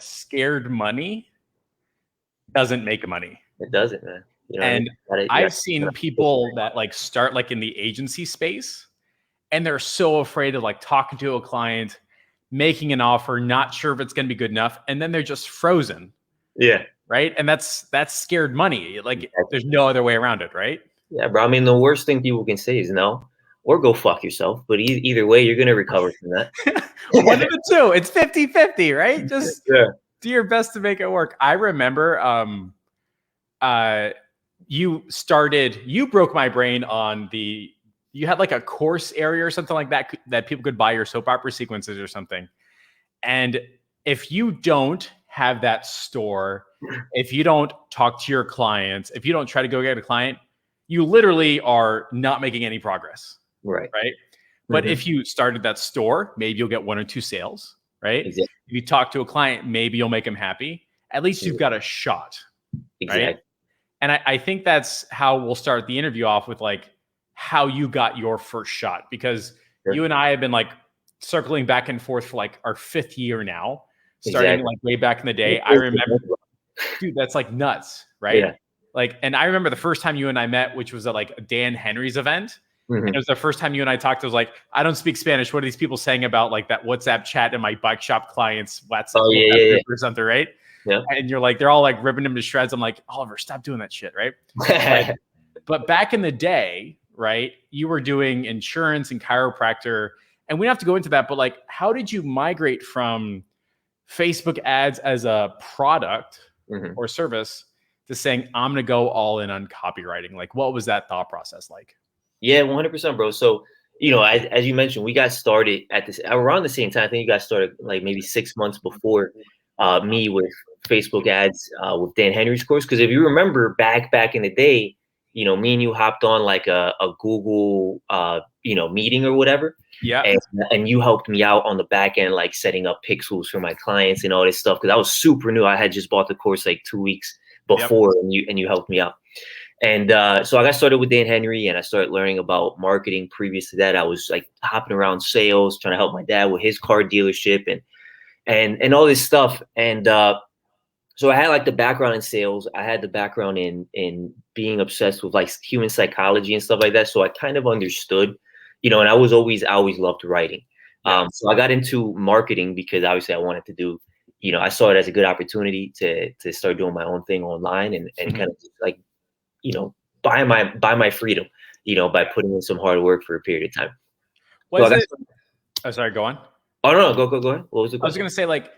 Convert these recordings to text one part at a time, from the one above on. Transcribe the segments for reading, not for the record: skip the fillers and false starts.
scared money doesn't make money. It doesn't, man. You know And what I mean? I've seen people that start in the agency space, and they're so afraid of talking to a client, making an offer, not sure if it's going to be good enough, and then they're just frozen. Yeah. Right. And that's scared money. There's no other way around it, right? Yeah, bro. I mean, the worst thing people can say is no, or go fuck yourself. But either way, you're going to recover from that. One of the two. It's 50-50, right? Just do your best to make it work. I remember you broke my brain on you had a course area or something like that people could buy your soap opera sequences or something. And if you don't have that store, if you don't talk to your clients, if you don't try to go get a client, you literally are not making any progress. Right. But if you started that store, maybe you'll get 1 or 2 sales, right? Exactly. If you talk to a client, maybe you'll make them happy. At least you've got a shot. Exactly. Right? And I think that's how we'll start the interview off with how you got your first shot, because you and I have been circling back and forth for our 5th year now, starting way back in the day. I remember, dude, that's nuts, right? Yeah. And I remember the first time you and I met, which was at Dan Henry's event. And it was the first time you and I talked. I was like, I don't speak Spanish. What are these people saying about that WhatsApp chat in my bike shop clients' WhatsApp or something, right? Yeah. And you're they're all ripping them to shreds. I'm like, Oliver, stop doing that shit, right? But back in the day, right, you were doing insurance and chiropractor, and we don't have to go into that, but how did you migrate from Facebook ads as a product or service to saying, I'm going to go all in on copywriting? What was that thought process like? Yeah, 100%, bro. So, as you mentioned, we got started around the same time. I think you got started maybe 6 months before me with Facebook ads with Dan Henry's course. Because if you remember back in the day, me and you hopped on a Google, meeting or whatever. Yeah. And you helped me out on the back end, setting up pixels for my clients and all this stuff. Cause I was super new. I had just bought the course 2 weeks before, and you helped me out. And so I got started with Dan Henry, and I started learning about marketing. Previous to that, I was hopping around sales, trying to help my dad with his car dealership and all this stuff. And so I had the background in sales. I had the background in being obsessed with human psychology and stuff like that. So I kind of understood, and I always loved writing. So I got into marketing because obviously I wanted to do, I saw it as a good opportunity to start doing my own thing online and kind of buy my freedom, by putting in some hard work for a period of time. Oh, sorry, go on. Oh, no, go ahead. What was the question? I was going to say,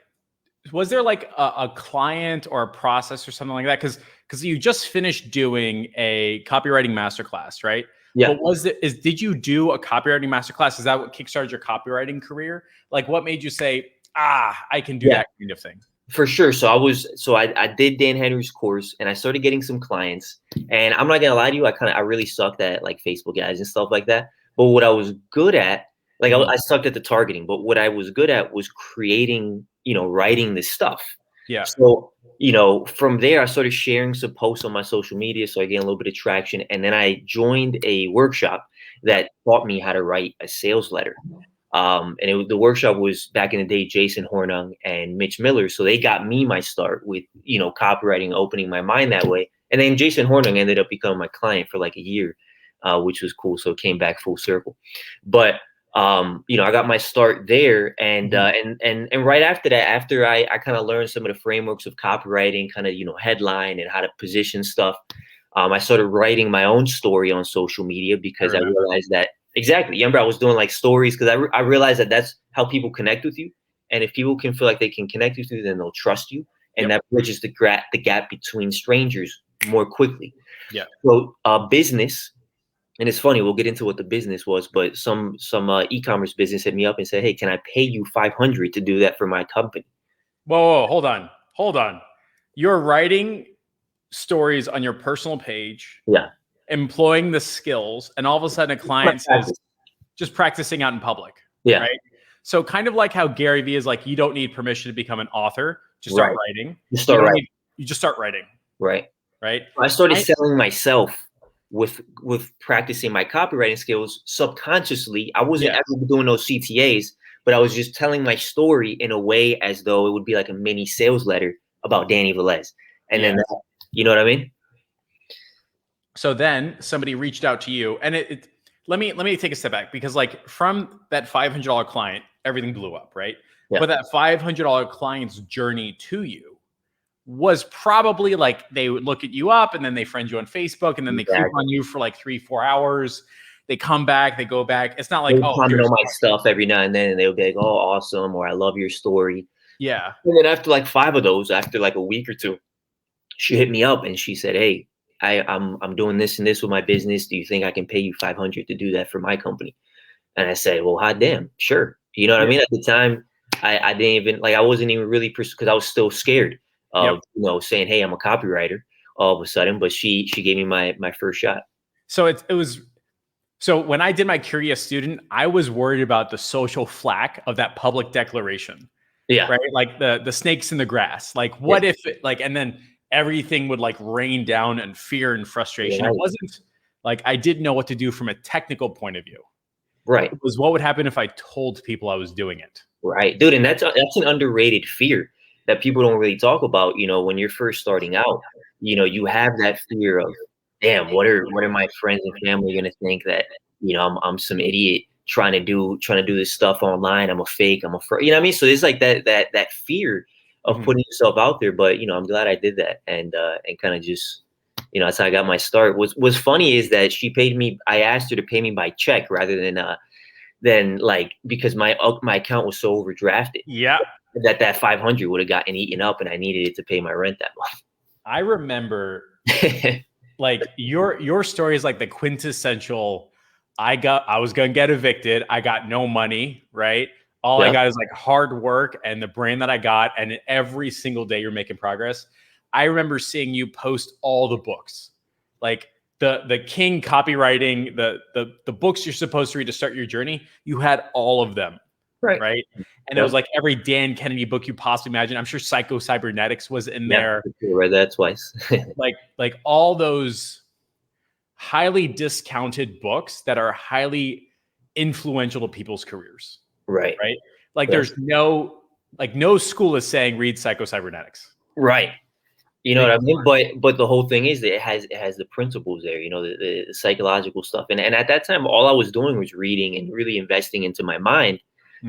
was there a client or a process or something like that? Because you just finished doing a copywriting masterclass, right? Yeah. But did you do a copywriting masterclass? Is that what kickstarted your copywriting career? What made you say, I can do that kind of thing? For sure. So I did Dan Henry's course, and I started getting some clients. And I'm not gonna lie to you, I really sucked at Facebook ads and stuff like that. But what I was good at, I sucked at the targeting. But what I was good at was creating, writing this stuff. Yeah. So from there, I started sharing some posts on my social media, so I gained a little bit of traction. And then I joined a workshop that taught me how to write a sales letter. And the workshop was back in the day, Jason Hornung and Mitch Miller. So they got me my start with, copywriting, opening my mind that way. And then Jason Hornung ended up becoming my client for a year, which was cool. So it came back full circle. But, I got my start there. And right after that, after I kind of learned some of the frameworks of copywriting, kind of, headline and how to position stuff, I started writing my own story on social media because I realized that. Exactly. Remember, I was doing stories because I realized that that's how people connect with you. And if people can feel like they can connect with you, then they'll trust you. And that bridges the gap between strangers more quickly. Yeah. So business, and it's funny, we'll get into what the business was, but some e-commerce business hit me up and said, hey, can I pay you $500 to do that for my company? Whoa, hold on. You're writing stories on your personal page. Yeah. Employing the skills, and all of a sudden a client says, just practicing out in public. Yeah. Right. So kind of like how Gary Vee is you don't need permission to become an author. Just start writing. You just start writing. Right. Right. I started selling myself with practicing my copywriting skills subconsciously. I wasn't ever doing those CTAs, but I was just telling my story in a way as though it would be like a mini sales letter about Danny Velez. And then, you know what I mean? So then somebody reached out to you, and let me take a step back, because like from that $500 client, everything blew up, right? Yeah. But that $500 client's journey to you was probably like they would look at you up, and then they friend you on Facebook, and then they creep on you for like 3-4 hours. They come back, they go back. It's not like, they comment on my stuff every now and then, and they'll be like, "Oh, awesome," or "I love your story." Yeah. And then after like 5 of those, after like a week or two, she hit me up and she said, "Hey, I'm doing this and this with my business. Do you think I can pay you $500 to do that for my company?" And I said, "Well, hot damn, sure." You know what I mean? At the time, I didn't even like, I wasn't even really because I was still scared of saying, "Hey, I'm a copywriter," all of a sudden. But she gave me my first shot. So it was. So when I did my Curious Student, I was worried about the social flack of that public declaration. Yeah. Right. Like the snakes in the grass. Like, what if it, like, and then everything would like rain down and fear and frustration. It wasn't like I didn't know what to do from a technical point of view. Right. It was what would happen if I told people I was doing it. Right, dude. And that's an underrated fear that people don't really talk about. You know, when you're first starting out, you know, you have that fear of, damn, what are my friends and family going to think, that, you know, I'm some idiot trying to do this stuff online. I'm a fake. I'm a fraud. You know what I mean? So there's like that fear of putting yourself out there. But, you know, I'm glad I did that, and kind of just, you know, that's how I got my start. What's funny is that she paid me. I asked her to pay me by check rather than like, because my account was so overdrafted. Yeah. That 500 would have gotten eaten up, and I needed it to pay my rent that month. I remember like your story is like the quintessential. I was going to get evicted. I got no money, right? All I got is like hard work and the brand that I got. And every single day you're making progress. I remember seeing you post all the books, like the King copywriting, the books you're supposed to read to start your journey. You had all of them. Right. And it was like every Dan Kennedy book you possibly imagine. I'm sure Psycho Cybernetics was in there. I read that twice. like all those highly discounted books that are highly influential to people's careers. Right. Like there's no school is saying read Psycho Cybernetics. Right. You know what I mean? But the whole thing is that it has the principles there, you know, the psychological stuff. And at that time, all I was doing was reading and really investing into my mind.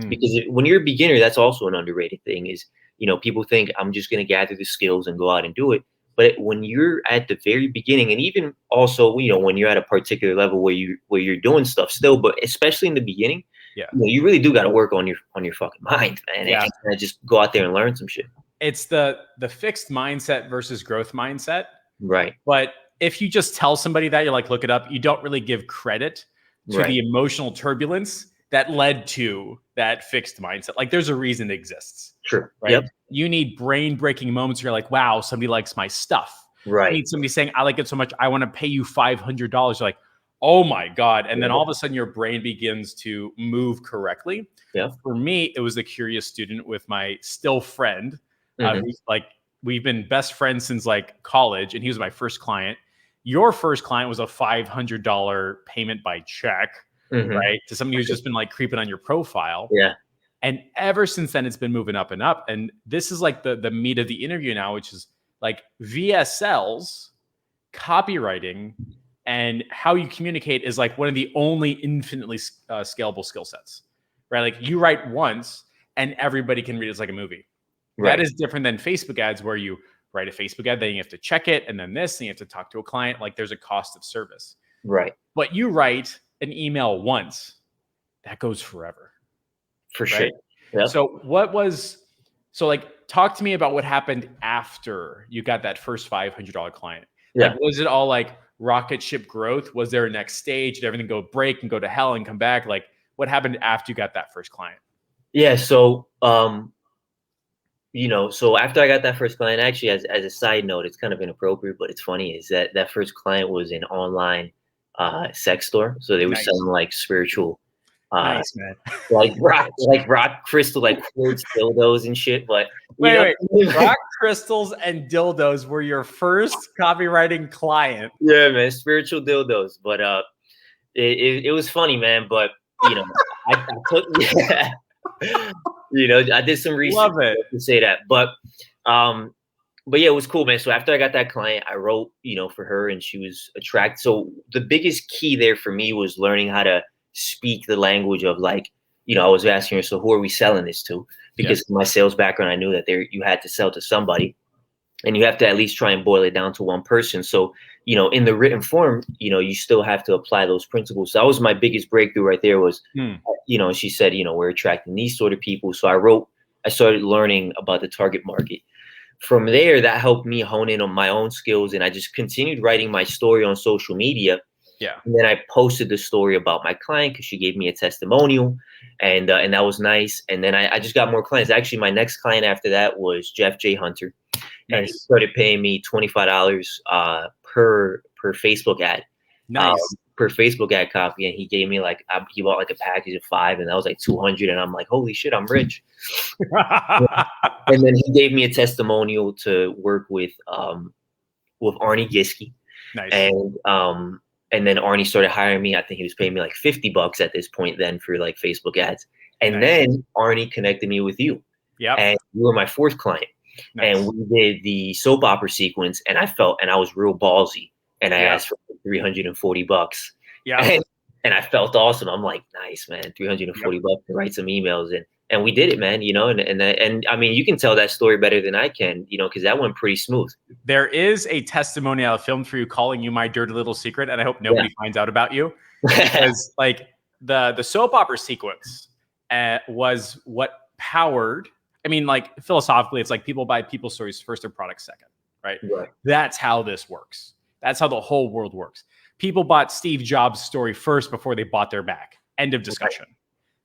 Because when you're a beginner, that's also an underrated thing, is, you know, people think I'm just going to gather the skills and go out and do it. But when you're at the very beginning, and even also, you know, when you're at a particular level where you're doing stuff still, but especially in the beginning, you know, you really do got to work on your fucking mind, man. And just go out there and learn some shit. It's the fixed mindset versus growth mindset. Right. But if you just tell somebody that, you're like, look it up, you don't really give credit to the emotional turbulence that led to that fixed mindset. Like there's a reason it exists. Sure. Right. Yep. You need brain breaking moments where you're like, wow, somebody likes my stuff. Right. You need somebody saying, I like it so much, I want to pay you $500. You're like, oh my God. And then all of a sudden your brain begins to move correctly. Yeah. For me, it was the Curious Student with my still friend. Who's like, we've been best friends since like college, and he was my first client. Your first client was a $500 payment by check. Right, to somebody who's just been like creeping on your profile. Yeah. And ever since then, it's been moving up and up. And this is like the meat of the interview now, which is like VSLs, copywriting, and how you communicate is like one of the only infinitely scalable skill sets. Right, like you write once and everybody can read it. It's like a movie. Right. That is different than Facebook ads, where you write a Facebook ad, then you have to check it, and then this, and you have to talk to a client. Like there's a cost of service. Right. But you write an email once, that goes forever. For sure. Yep. So like, talk to me about what happened after you got that first $500 client. Yeah. Like, was it all like rocket ship growth? Was there a next stage? Did everything go break and go to hell and come back? Like, what happened after you got that first client? Yeah. So, you know, so after I got that first client, actually, as a side note, it's kind of inappropriate, but it's funny, is that first client was an online sex store. So they were selling like spiritual, nice, man. like rock crystal, like quartz dildos and shit. But wait, rock crystals and dildos were your first copywriting client? Yeah, man, spiritual dildos. But it was funny, man. But you know, I took You know, I did some research Love it. to say that, but yeah, it was cool, man. So after I got that client, I wrote, you know, for her, and she was attracted. So the biggest key there for me was learning how to speak the language of, like, you know, I was asking her, so who are we selling this to? Because my sales background, I knew that you had to sell to somebody, and you have to at least try and boil it down to one person. So, you know, in the written form, you know, you still have to apply those principles. So that was my biggest breakthrough right there was, you know, she said, you know, we're attracting these sort of people. So I started learning about the target market. From there, that helped me hone in on my own skills, and I just continued writing my story on social media. Yeah. And then I posted the story about my client because she gave me a testimonial, and that was nice. And then I just got more clients. Actually, my next client after that was Jeff J. Hunter, and he started paying me $25 per Facebook ad. Per Facebook ad copy, and he gave me like he bought like a package of 5, and that was like 200, and I'm like, holy shit, I'm rich. And then he gave me a testimonial to work with Arnie Giske. Nice. And then Arnie started hiring me. I think he was paying me like $50 at this point then for like Facebook ads. And then Arnie connected me with you. Yeah. And you were my 4th client. And we did the soap opera sequence, and I was real ballsy, and I asked for $340. Yeah. And I felt awesome. I'm like, nice, man, $340 to write some emails, and we did it, man. You know, and I mean, you can tell that story better than I can, you know, because that went pretty smooth. There is a testimonial filmed for you calling you my dirty little secret, and I hope nobody finds out about you, because like the soap opera sequence was what powered. I mean, like philosophically, it's like people buy people's stories first, their products second, right? That's how this works. That's how the whole world works. People bought Steve Jobs' story first before they bought their Mac. End of discussion.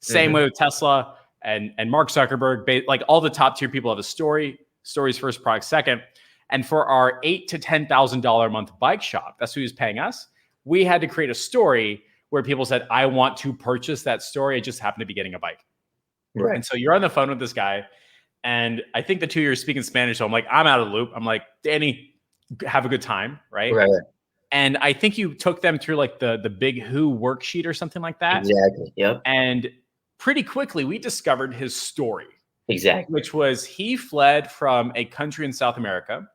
Same way with Tesla and Mark Zuckerberg. Like all the top tier people have a story. Stories first, products second. And for our $8,000 to $10,000 a month bike shop, that's who was paying us. We had to create a story where people said, I want to purchase that story. I just happen to be getting a bike. And so you're on the phone with this guy. And I think the 2 years speaking Spanish. So I'm like, I'm out of the loop. I'm like, Danny, have a good time. Right. And I think you took them through like the Big Who worksheet or something like that. Exactly. Yep. And pretty quickly we discovered his story. Exactly. Which was he fled from a country in South America,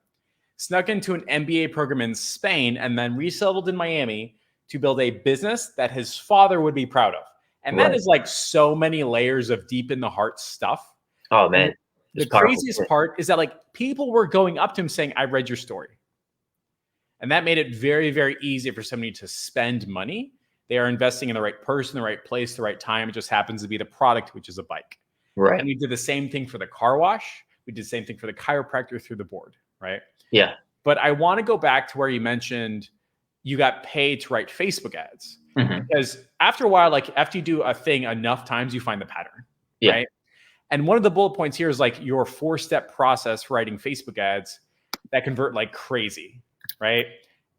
snuck into an MBA program in Spain, and then resettled in Miami to build a business that his father would be proud of. And that is like so many layers of deep in the heart stuff. Oh, man. The craziest part is that like people were going up to him saying, I read your story. And that made it very, very easy for somebody to spend money. They are investing in the right person, the right place, the right time. It just happens to be the product, which is a bike. And we did the same thing for the car wash. We did the same thing for the chiropractor through the board, right? Yeah. But I want to go back to where you mentioned you got paid to write Facebook ads. Because after a while, like after you do a thing enough times, you find the pattern, right? And one of the bullet points here is like your 4-step process for writing Facebook ads that convert like crazy, right?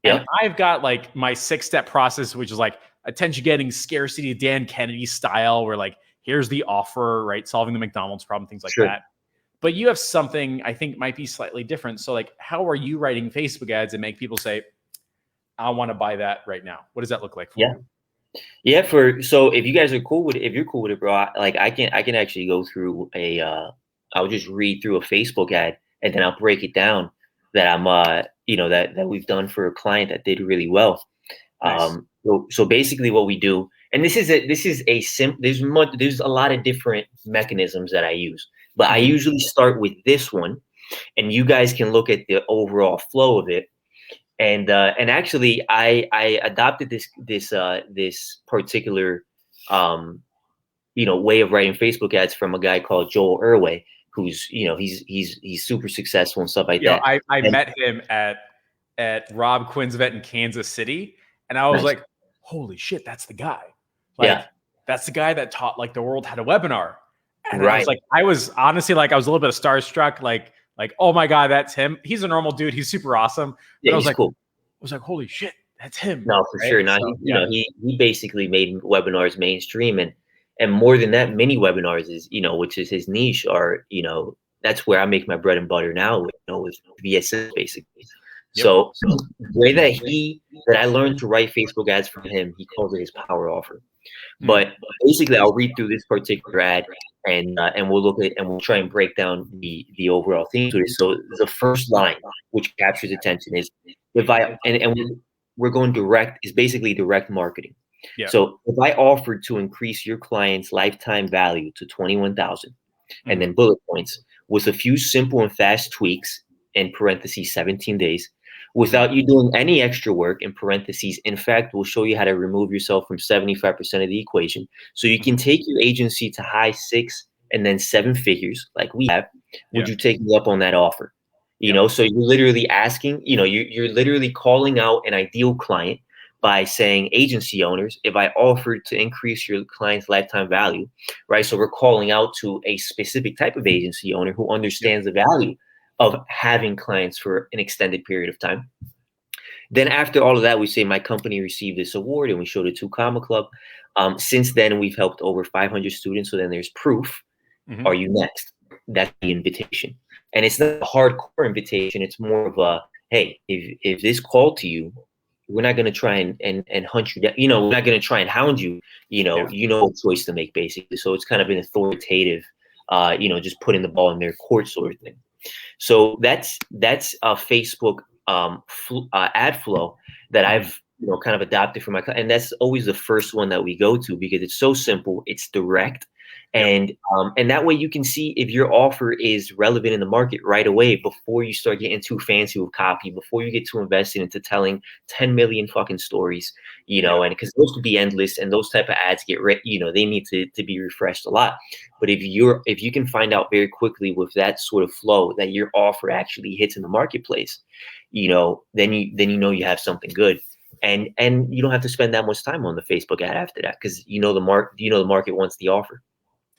And I've got like my 6-step process, which is like attention getting, scarcity, Dan Kennedy style, where like, here's the offer, right? Solving the McDonald's problem, things like that. But you have something I think might be slightly different. So like, how are you writing Facebook ads and make people say, I want to buy that right now? What does that look like for you? Yeah. So if you guys are cool with it, if you're cool with it, bro, I can actually go through I'll just read through a Facebook ad, and then I'll break it down that I'm, you know, that we've done for a client that did really well. So basically what we do, and there's a lot of different mechanisms that I use, but I usually start with this one, and you guys can look at the overall flow of it. And actually I adopted this particular, you know, way of writing Facebook ads from a guy called Joel Irway, who's, you know, he's super successful and stuff like that. I met him at Rob Quinn's event in Kansas City, and I was like, holy shit, that's the guy. Like, that's the guy that taught like the world how to webinar. And I was honestly like, I was a little bit of starstruck, like, oh my God, that's him. He's a normal dude. He's super awesome. But I was like, cool. I was like, holy shit, that's him. No, for sure. Now, you know, he basically made webinars mainstream, and more than that, mini webinars is, you know, which is his niche, are, you know, that's where I make my bread and butter now with, you know, with VSS basically. So the way that I learned to write Facebook ads from him, he calls it his power offer. But basically, I'll read through this particular ad, and we'll look at and we'll try and break down the overall theme to it. So the first line, which captures attention, is if I and we're going direct, is basically direct marketing. Yeah. So if I offered to increase your client's lifetime value to 21,000, and then bullet points with a few simple and fast tweaks in parentheses 17 days, without you doing any extra work in parentheses. In fact, we'll show you how to remove yourself from 75% of the equation. So you can take your agency to high 6 and then 7 figures like we have. Would you take me up on that offer? You know, so you're literally asking, you know, you're literally calling out an ideal client by saying, agency owners, if I offered to increase your client's lifetime value, right? So we're calling out to a specific type of agency owner who understands the value of having clients for an extended period of time. Then after all of that, we say my company received this award, and we showed it to Comma Club. Since then, we've helped over 500 students. So then there's proof. Are you next? That's the invitation. And it's not a hardcore invitation. It's more of a, hey, if this called to you, we're not going to try and hunt you down. You know, we're not going to try and hound you. You know, you know what choice to make, basically. So it's kind of an authoritative, you know, just putting the ball in their court sort of thing. So that's a Facebook ad flow that I've, you know, kind of adopted for my client. And that's always the first one that we go to because it's so simple, it's direct. And that way you can see if your offer is relevant in the market right away before you start getting too fancy with copy, before you get too invested into telling 10 million fucking stories, you know, and because those could be endless, and those type of ads get, you know, they need to be refreshed a lot. But if you can find out very quickly with that sort of flow that your offer actually hits in the marketplace, you know, then you know you have something good. And you don't have to spend that much time on the Facebook ad after that, because you know the market wants the offer.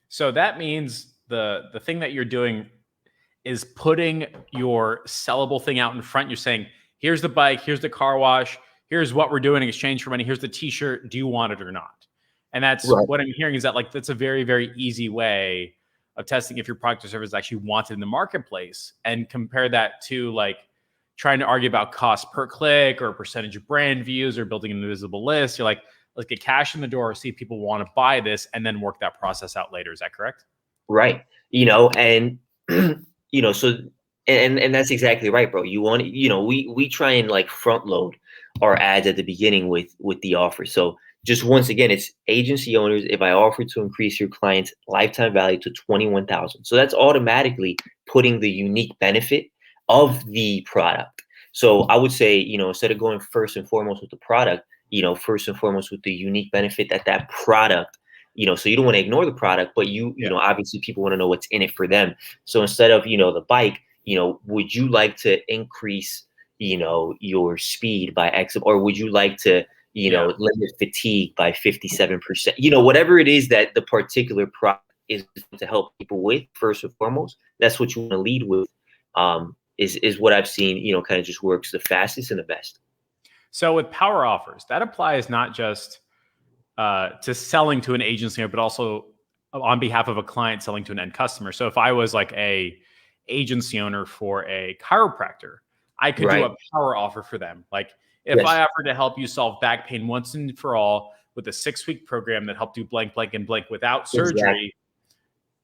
So that means the thing that you're doing is putting your sellable thing out in front. You're saying, here's the bike, here's the car wash, here's what we're doing in exchange for money, here's the t-shirt, do you want it or not? And that's what I'm hearing, is that like that's a very, very easy way of testing if your product or service is actually wanted in the marketplace. And compare that to like trying to argue about cost per click or percentage of brand views or building an invisible list. You're like, let's get cash in the door, see if people want to buy this, and then work that process out later. Is that correct? Right. You know, and you know, so and that's exactly right, bro. You want, you know, we try and like front load our ads at the beginning with the offer. So just once again, it's agency owners, if I offer to increase your client's lifetime value to 21,000. So that's automatically putting the unique benefit of the product. So I would say, you know, instead of going first and foremost with the product, you know, first and foremost with the unique benefit that product, you know, so you don't want to ignore the product, but you know, obviously people want to know what's in it for them. So instead of, you know, the bike, you know, would you like to increase, you know, your speed by X, or would you like to, you know, limit fatigue by 57%, you know, whatever it is that the particular product is to help people with, first and foremost, that's what you want to lead with, is what I've seen, you know, kind of just works the fastest and the best. So with power offers, that applies not just to selling to an agency, but also on behalf of a client selling to an end customer. So if I was like a agency owner for a chiropractor, I could do a power offer for them. Like if I offered to help you solve back pain once and for all with a 6-week program that helped you blank, blank, and blank without surgery.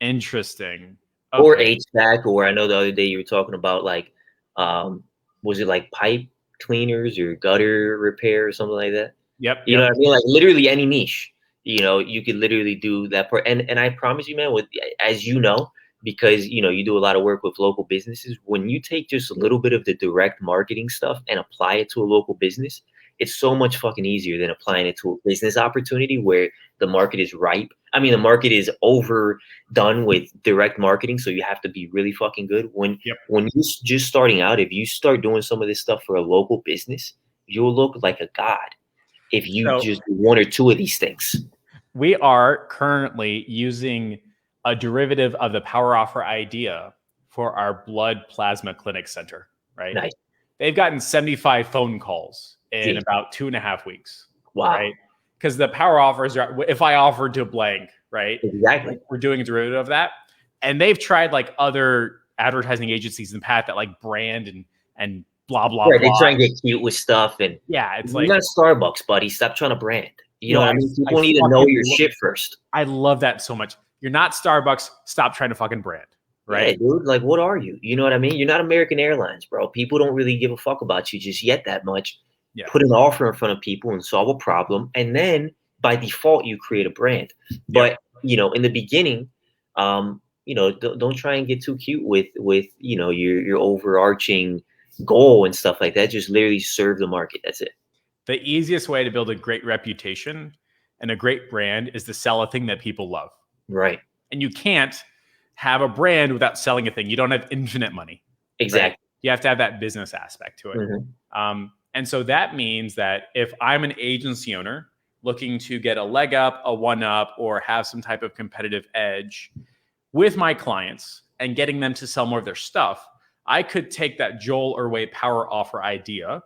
Interesting. Okay. Or HVAC, or I know the other day you were talking about like, was it like pipe cleaners or gutter repair or something like that? You know what I mean? Like literally any niche, you know, you could literally do that part. And I promise you, man, with, as you know, because, you know, you do a lot of work with local businesses, when you take just a little bit of the direct marketing stuff and apply it to a local business, it's so much fucking easier than applying it to a business opportunity where the market is ripe. I mean, the market is overdone with direct marketing, so you have to be really fucking good. When you're just starting out, if you start doing some of this stuff for a local business, you'll look like a god if you just do one or two of these things. We are currently using a derivative of the power offer idea for our blood plasma clinic center, right? Nice. They've gotten 75 phone calls in about 2.5 weeks. Wow. Right? Because the power offers are, if I offered to blank, right? Exactly. Like we're doing a derivative of that. And they've tried like other advertising agencies in the past that like brand and blah, blah, blah. They try and get cute with stuff. And it's you're like, not Starbucks, buddy. Stop trying to brand. You know what I mean? People need to know your shit first. I love that so much. you're not Starbucks. Stop trying to fucking brand. Right. Yeah, dude. Like, what are you? You know what I mean? You're not American Airlines, bro. People don't really give a fuck about you just yet that much. Yeah. Put an offer in front of people and solve a problem. And then by default, you create a brand. But, in the beginning, don't try and get too cute with your overarching goal and stuff like that. Just literally serve the market. That's it. The easiest way to build a great reputation and a great brand is to sell a thing that people love. Right. And you can't have a brand without selling a thing. You don't have infinite money. Exactly. Right? You have to have that business aspect to it. Mm-hmm. And so that means that if I'm an agency owner looking to get a leg up, a one up, or have some type of competitive edge with my clients and getting them to sell more of their stuff, I could take that Joel Urway power offer idea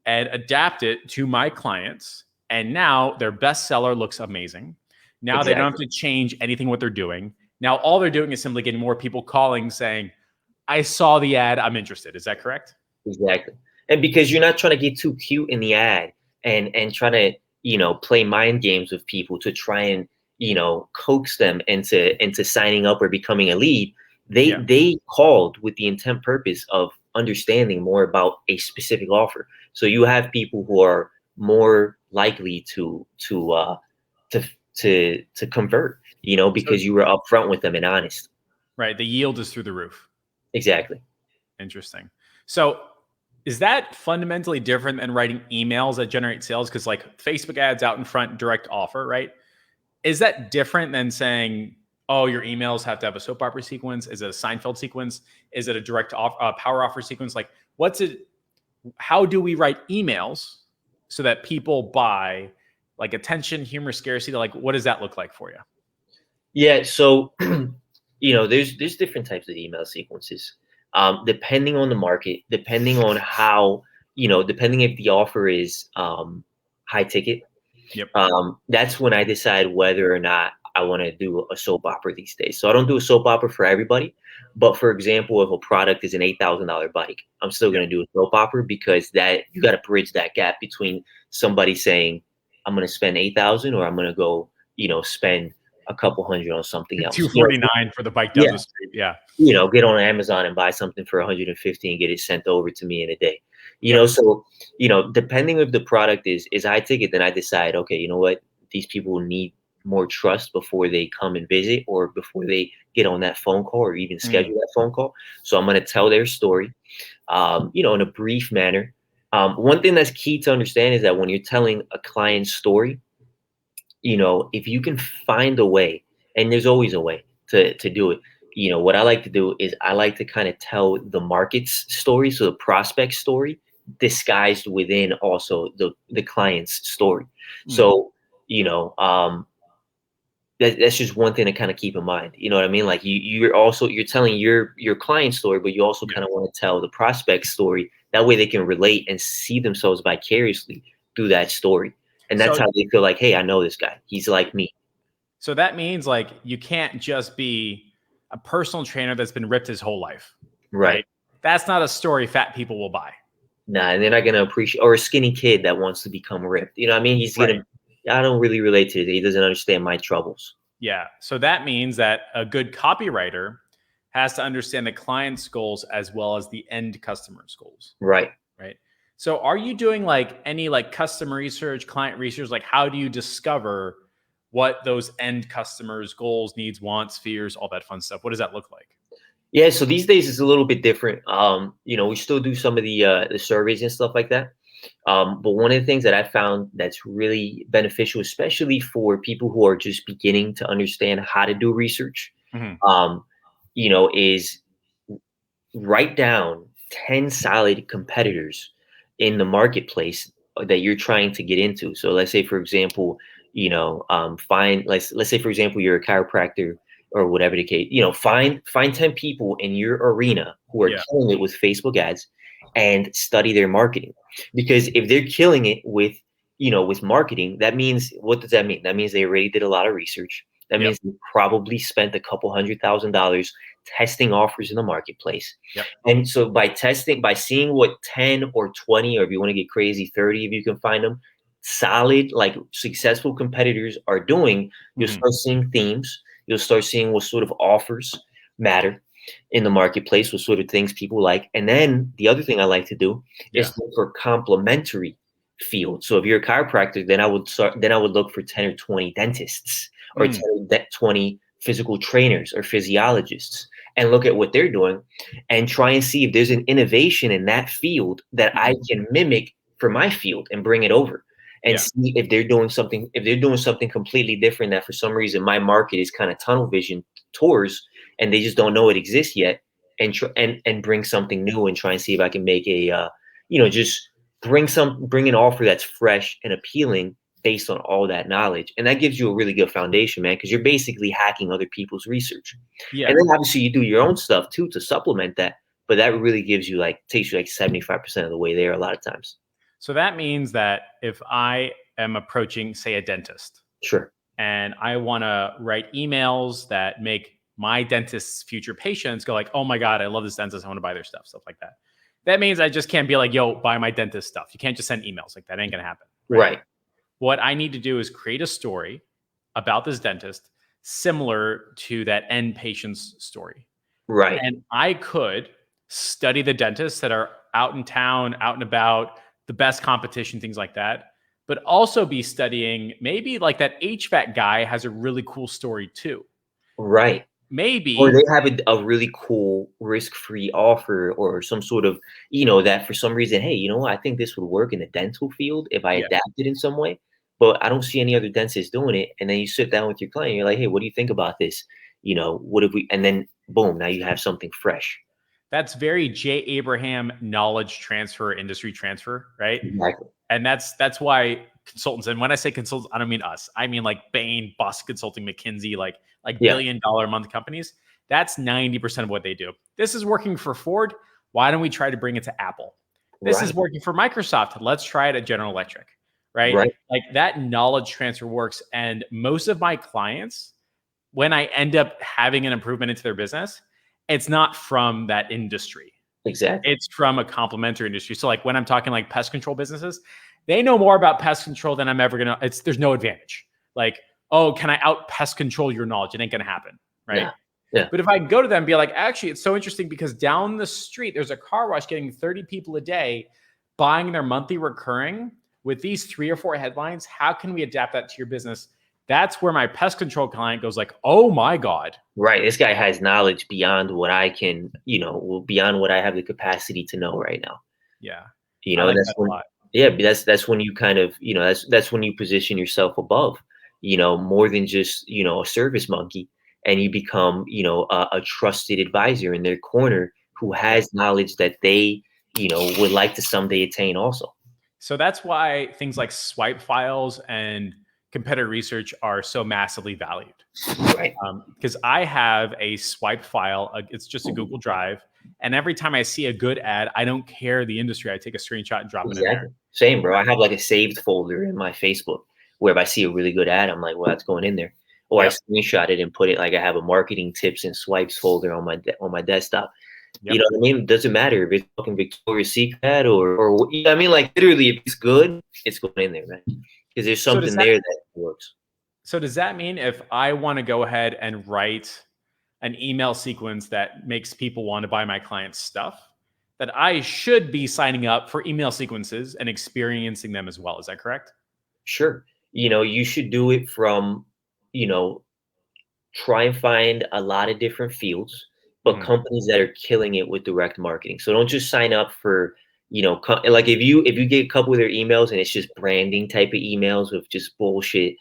and adapt it to my clients. And now their bestseller looks amazing. Now they don't have to change anything what they're doing. Now all they're doing is simply getting more people calling saying, I saw the ad, I'm interested. Is that correct? Exactly. And because you're not trying to get too cute in the ad and try to, play mind games with people to try and, coax them into signing up or becoming a lead. They called with the intent purpose of understanding more about a specific offer. So you have people who are more likely to convert, because you were upfront with them and honest. Right. The yield is through the roof. Exactly. Interesting. So is that fundamentally different than writing emails that generate sales? Because like Facebook ads out in front, direct offer, right? Is that different than saying, oh, your emails have to have a soap opera sequence? Is it a Seinfeld sequence? Is it a direct power offer sequence? Like what's it? How do we write emails so that people buy like attention, humor, scarcity? Like what does that look like for you? Yeah. So, there's different types of email sequences. Depending on the market, depending on how, depending if the offer is high ticket, that's when I decide whether or not I want to do a soap opera these days. So I don't do a soap opera for everybody. But for example, if a product is an $8,000 bike, I'm still going to do a soap opera because that you got to bridge that gap between somebody saying, I'm going to spend 8,000 or I'm going to go, spend a couple hundred on something else. $249 for the bike down the street. Yeah. Get on Amazon and buy something for 150 and get it sent over to me in a day. So, depending if the product is high ticket, then I decide, okay, you know what? These people need more trust before they come and visit or before they get on that phone call or even schedule that phone call. So I'm going to tell their story, in a brief manner. One thing that's key to understand is that when you're telling a client's story, if you can find a way, and there's always a way to do it. What I like to do is I like to kind of tell the market's story, so the prospect story, disguised within also the client's story. So, that's just one thing to kind of keep in mind. You know what I mean? Like you're telling your client story, but you also kind of want to tell the prospect story. That way they can relate and see themselves vicariously through that story. And that's how they feel like, hey, I know this guy. He's like me. So that means like you can't just be a personal trainer that's been ripped his whole life. Right? That's not a story fat people will buy. Nah, and they're not going to appreciate, or a skinny kid that wants to become ripped. You know what I mean? He's going to, I don't really relate to it. He doesn't understand my troubles. Yeah. So that means that a good copywriter has to understand the client's goals as well as the end customer's goals. Right. So are you doing like any like customer research, client research? Like how do you discover what those end customers' goals, needs, wants, fears, all that fun stuff? What does that look like? Yeah, so these days it's a little bit different. We still do some of the surveys and stuff like that. But one of the things that I found that's really beneficial, especially for people who are just beginning to understand how to do research, is write down 10 solid competitors in the marketplace that you're trying to get into. So let's say, for example, let's say, for example, you're a chiropractor or whatever the case, find 10 people in your arena who are killing it with Facebook ads and study their marketing. Because if they're killing it with marketing, that means, what does that mean? That means they already did a lot of research. That means they probably spent a couple $100,000 testing offers in the marketplace. And so by seeing what 10 or 20, or if you want to get crazy, 30, if you can find them, solid, like successful competitors are doing, you'll start seeing themes. You'll start seeing what sort of offers matter in the marketplace, what sort of things people like. And then the other thing I like to do Yeah. is look for complementary fields. So if you're a chiropractor, then I would look for 10 or 20 dentists or Mm, 20 physical trainers or physiologists and look at what they're doing and try and see if there's an innovation in that field that I can mimic for my field and bring it over and yeah. see if they're doing something completely different that for some reason my market is kind of tunnel vision towards and they just don't know it exists yet and bring something new and try and see if I can make just bring an offer that's fresh and appealing based on all that knowledge. And that gives you a really good foundation, man, because you're basically hacking other people's research. Yeah. And then obviously you do your own stuff too to supplement that. But that really takes you like 75% of the way there a lot of times. So that means that if I am approaching, say, a dentist, Sure. and I want to write emails that make my dentist's future patients go like, oh my God, I love this dentist. I want to buy their stuff like that. That means I just can't be like, yo, buy my dentist stuff. You can't just send emails like that. Ain't going to happen. Right. What I need to do is create a story about this dentist similar to that end patient's story. Right. And I could study the dentists that are out in town, out and about, the best competition, things like that, but also be studying maybe like that HVAC guy has a really cool story too. Right. Maybe. Or they have a really cool risk-free offer or some sort of, that for some reason, hey, you know what? I think this would work in the dental field if I Yeah. adapted in some way, but I don't see any other dentists doing it. And then you sit down with your client, you're like, hey, what do you think about this? What if we, and then boom, now you have something fresh. That's very J. Abraham knowledge transfer, industry transfer, right? Exactly. And that's why consultants, and when I say consultants, I don't mean us. I mean like Bain, Boston Consulting, McKinsey, like Yeah. billion-dollar a month companies. That's 90% of what they do. This is working for Ford. Why don't we try to bring it to Apple? This is working for Microsoft. Let's try it at General Electric, right? Right. Like that knowledge transfer works. And most of my clients, when I end up having an improvement into their business, it's not from that industry. Exactly. It's from a complementary industry. So like when I'm talking like pest control businesses, they know more about pest control than I'm ever gonna. There's no advantage. Like, oh, can I out pest control your knowledge? It ain't gonna happen, right? Yeah. But if I go to them and be like, actually, it's so interesting because down the street there's a car wash getting 30 people a day buying their monthly recurring with these 3 or 4 headlines. How can we adapt that to your business? That's where my pest control client goes like, oh my God. Right. This guy has knowledge beyond what I can, beyond what I have the capacity to know right now. Yeah. And like that's that a when, lot. yeah, that's when you kind of, that's when you position yourself above, more than just, a service monkey, and you become, a trusted advisor in their corner who has knowledge that they, would like to someday attain also. So that's why things like swipe files and competitor research are so massively valued. Right. Because I have a swipe file. It's just a Google Drive. And every time I see a good ad, I don't care the industry. I take a screenshot and drop it in there. Same, bro. I have like a saved folder in my Facebook where if I see a really good ad, I'm like, well, that's going in there. Or I screenshot it and put it like I have a marketing tips and swipes folder on my desktop. You know what I mean? It doesn't matter if it's fucking Victoria's Secret or you know what I mean? Like literally, if it's good, it's going in there, man. Because there's something there that works. So does that mean if I want to go ahead and write an email sequence that makes people want to buy my client's stuff, that I should be signing up for email sequences and experiencing them as well? Is that correct? Sure. You should do it from, try and find a lot of different fields, but companies that are killing it with direct marketing. So don't just sign up for, like if you get a couple of their emails and it's just branding type of emails with just bullshit,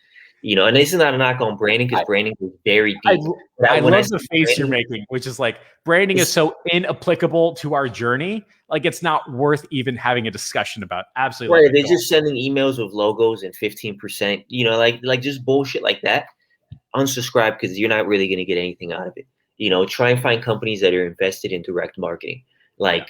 and this is not a knock on branding because branding is very deep. I love the face you're making, which is like branding is so inapplicable to our journey. Like it's not worth even having a discussion about. Absolutely. Right. They're just sending emails with logos and 15%, like just bullshit like that. Unsubscribe because you're not really going to get anything out of it. Try and find companies that are invested in direct marketing. Like,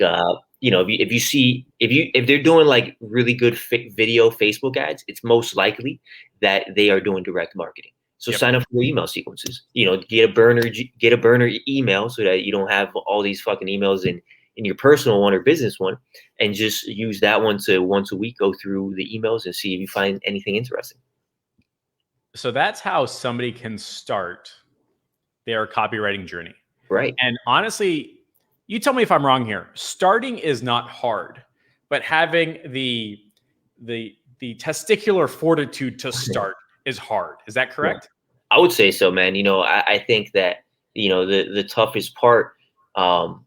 if they're doing like really good video Facebook ads, it's most likely that they are doing direct marketing. So sign up for their email sequences. Get a burner email so that you don't have all these fucking emails in your personal one or business one, and just use that one to once a week go through the emails and see if you find anything interesting. So that's how somebody can start their copywriting journey. Right. And honestly, you tell me if I'm wrong here. Starting is not hard, but having the testicular fortitude to start is hard. Is that correct? I would say so, man. I think that, the toughest part, one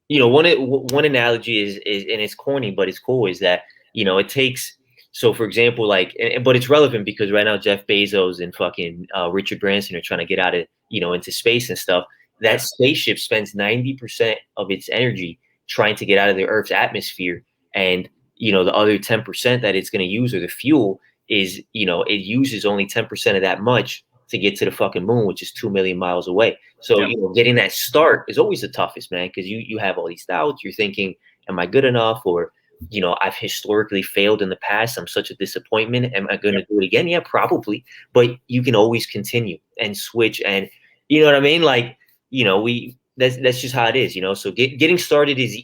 analogy is, and it's corny, but it's cool, is that, it takes, so for example, like, but it's relevant because right now Jeff Bezos and fucking Richard Branson are trying to get out of, into space and stuff. That spaceship spends 90% of its energy trying to get out of the Earth's atmosphere. And, the other 10% that it's going to use, or the fuel, is, it uses only 10% of that much to get to the fucking moon, which is 2 million miles away. So, getting that start is always the toughest, man, because you have all these doubts. You're thinking, am I good enough? Or, I've historically failed in the past. I'm such a disappointment. Am I going to do it again? Yeah, probably. But you can always continue and switch. And you know what I mean? Like, that's just how it is, So getting started is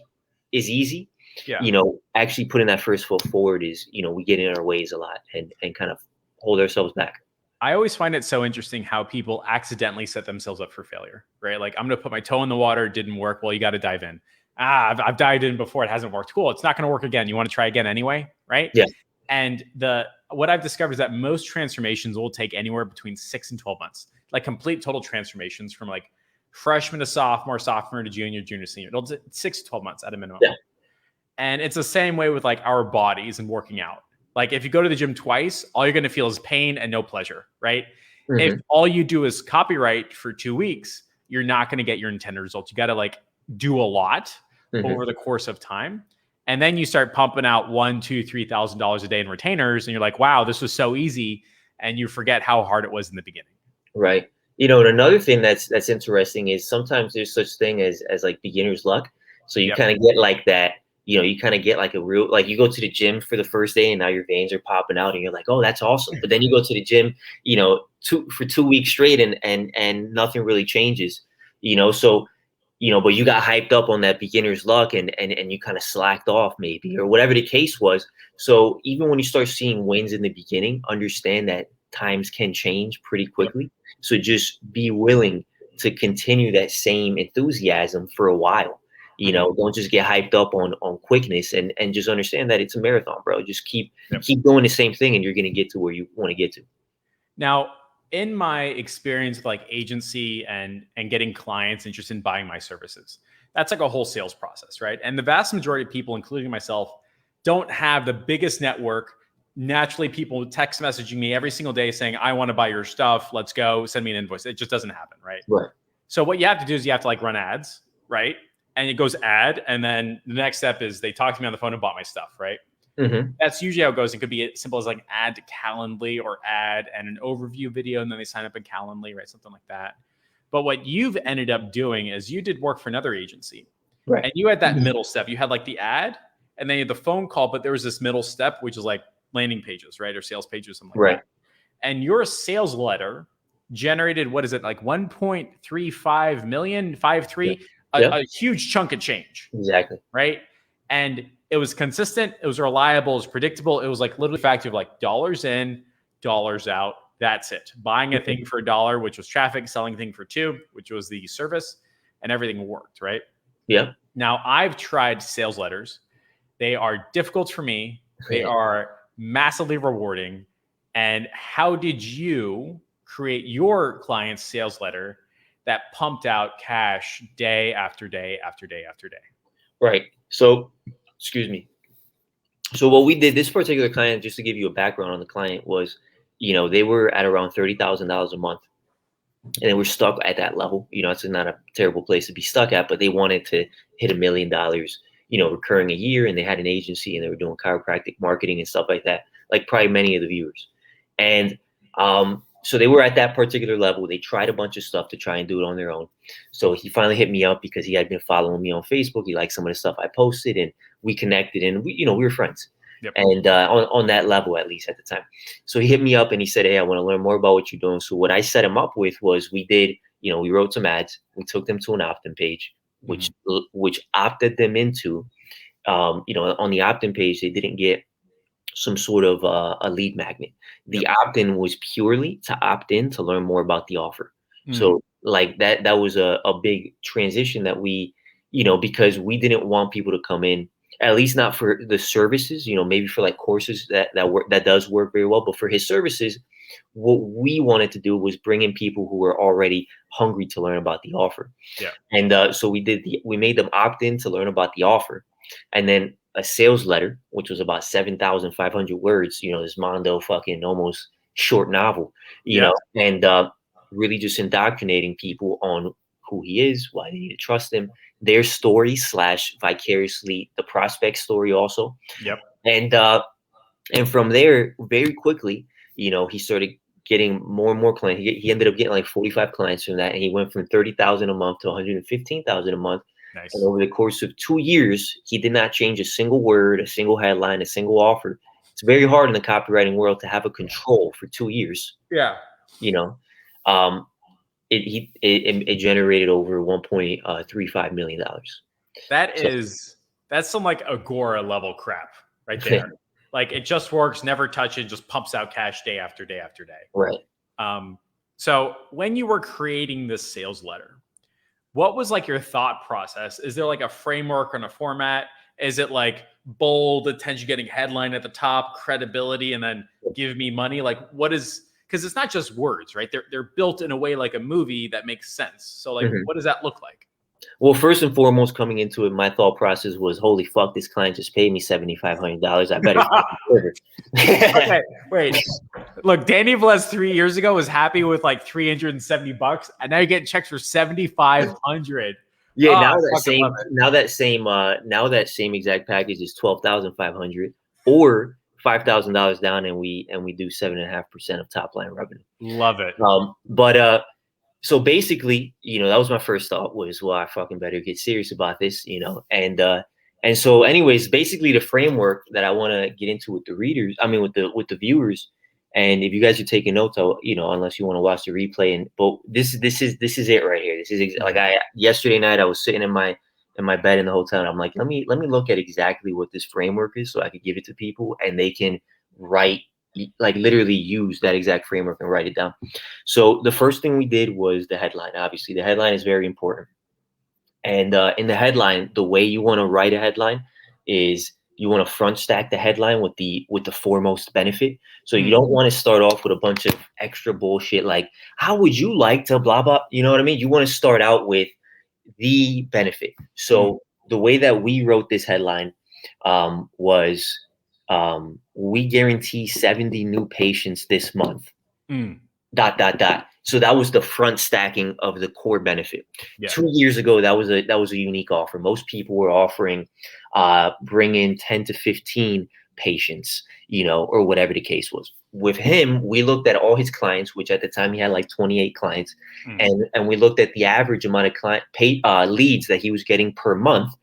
easy. Yeah. Actually putting that first foot forward is, we get in our ways a lot and kind of hold ourselves back. I always find it so interesting how people accidentally set themselves up for failure, right? Like, I'm going to put my toe in the water. It didn't work. Well, you got to dive in. I've dived in before. It hasn't worked. Cool. It's not going to work again. You want to try again anyway, right? Yeah. And what I've discovered is that most transformations will take anywhere between 6 and 12 months, like complete total transformations from like freshman to sophomore to junior to senior. It'll take 6 to 12 months at a minimum. Yeah. And it's the same way with like our bodies and working out. Like, if you go to the gym twice, all you're going to feel is pain and no pleasure, right? Mm-hmm. If all you do is copyright for 2 weeks, you're not going to get your intended results. You got to like do a lot over the course of time. And then you start pumping out $1,000, $2,000, $3,000 a day in retainers. And you're like, wow, this was so easy. And you forget how hard it was in the beginning. Right. And another thing that's interesting is sometimes there's such thing as like beginner's luck. So you kind of get like that. You kind of get like a real, like, you go to the gym for the first day and now your veins are popping out and you're like, oh, that's awesome. But then you go to the gym, for 2 weeks straight and nothing really changes, so, but you got hyped up on that beginner's luck and you kind of slacked off maybe, or whatever the case was. So even when you start seeing wins in the beginning, understand that times can change pretty quickly. So just be willing to continue that same enthusiasm for a while. Don't just get hyped up on quickness, and just understand that it's a marathon, bro. Just keep doing the same thing and you're going to get to where you want to get to. Now, in my experience with like agency and getting clients interested in buying my services, that's like a whole sales process, right? And the vast majority of people, including myself, don't have the biggest network. Naturally, people text messaging me every single day saying, I want to buy your stuff. Let's go. Send me an invoice. It just doesn't happen, right? Right. So what you have to do is you have to like run ads, right? And it goes ad. And then the next step is they talk to me on the phone and bought my stuff, right? That's usually how it goes. It could be as simple as like add to Calendly, or add and an overview video, and then they sign up in Calendly, right? Something like that. But what you've ended up doing is you did work for another agency, right? And you had that middle step. You had like the ad, and then you had the phone call, but there was this middle step, which is like landing pages, right? Or sales pages, something like that. And your sales letter generated, what is it, like 1.35 million, 5.3, a huge chunk of change. Exactly. Right. And it was consistent. It was reliable. It was predictable. It was like literally fact of like dollars in, dollars out. That's it. Buying a thing for $1, which was traffic, selling a thing for $2, which was the service, and everything worked. Right. Yeah. Now I've tried sales letters. They are difficult for me. They are massively rewarding. And how did you create your client's sales letter that pumped out cash day after day after day after day? Right. So, excuse me. So what we did, this particular client, just to give you a background on the client, was, they were at around $30,000 a month, and they were stuck at that level. It's not a terrible place to be stuck at, but they wanted to hit $1 million, recurring a year, and they had an agency and they were doing chiropractic marketing and stuff like that, like probably many of the viewers. And, so they were at that particular level. They tried a bunch of stuff to try and do it on their own. So he finally hit me up because he had been following me on Facebook. He liked some of the stuff I posted, and we connected, and we were friends. And on that level, at least at the time. So he hit me up and he said, hey, I want to learn more about what you're doing. So what I set him up with was, we did, we wrote some ads. We took them to an opt-in page, which opted them into, on the opt-in page, they didn't get some sort of a lead magnet. The opt-in was purely to opt in to learn more about the offer. So like that was a big transition that we, because we didn't want people to come in, at least not for the services, maybe for like courses that does work very well, but for his services, what we wanted to do was bring in people who were already hungry to learn about the offer. Yeah. And so we made them opt in to learn about the offer, and then a sales letter, which was about 7,500 words, this Mondo fucking almost short novel, Yeah. and really just indoctrinating people on who he is, why they need to trust him, their story / vicariously the prospect story also. Yep. And from there, very quickly, he started getting more and more clients. He ended up getting like 45 clients from that, and he went from 30,000 a month to 115,000 a month. Nice. And over the course of 2 years, he did not change a single word, a single headline, a single offer. It's very hard in the copywriting world to have a control for 2 years. Yeah. It generated over $1.35 million. That's some like Agora level crap right there. Like it just works, never touch it, just pumps out cash day after day after day. Right. So when you were creating this sales letter, what was like your thought process? Is there like a framework and a format? Is it like bold, attention getting headline at the top, credibility, and then give me money? Like what is, because it's not just words, right? They're built in a way like a movie that makes sense. So like, what does that look like? Well, first and foremost, coming into it, my thought process was, holy fuck, this client just paid me $7,500. I better. Okay, wait. Look, Danny Velez 3 years ago was happy with like $370, and now you're getting checks for $7,500. Yeah, now that same exact package is $12,500 or $5,000 down, and we do 7.5% of top line revenue. Love it. So basically, that was my first thought was, well, I fucking better get serious about this, and so anyways, basically the framework that I want to get into with the readers, I mean, with the viewers, and if you guys are taking notes, unless you want to watch the replay, but this is it right here. This is like yesterday night I was sitting in my bed in the hotel, and I'm like, let me look at exactly what this framework is so I could give it to people and they can like literally use that exact framework and write it down. So the first thing we did was the headline. Obviously, the headline is very important. And in the headline, the way you want to write a headline is you want to front stack the headline with the foremost benefit. So you don't want to start off with a bunch of extra bullshit like, how would you like to blah, blah, you know what I mean? You want to start out with the benefit. So the way that we wrote this headline was, we guarantee 70 new patients this month. ... So that was the front stacking of the core benefit. Yeah. 2 years ago, that was a unique offer. Most people were offering bring in 10 to 15 patients, or whatever the case was. With him, we looked at all his clients, which at the time he had like 28 clients, and we looked at the average amount of leads that he was getting per month,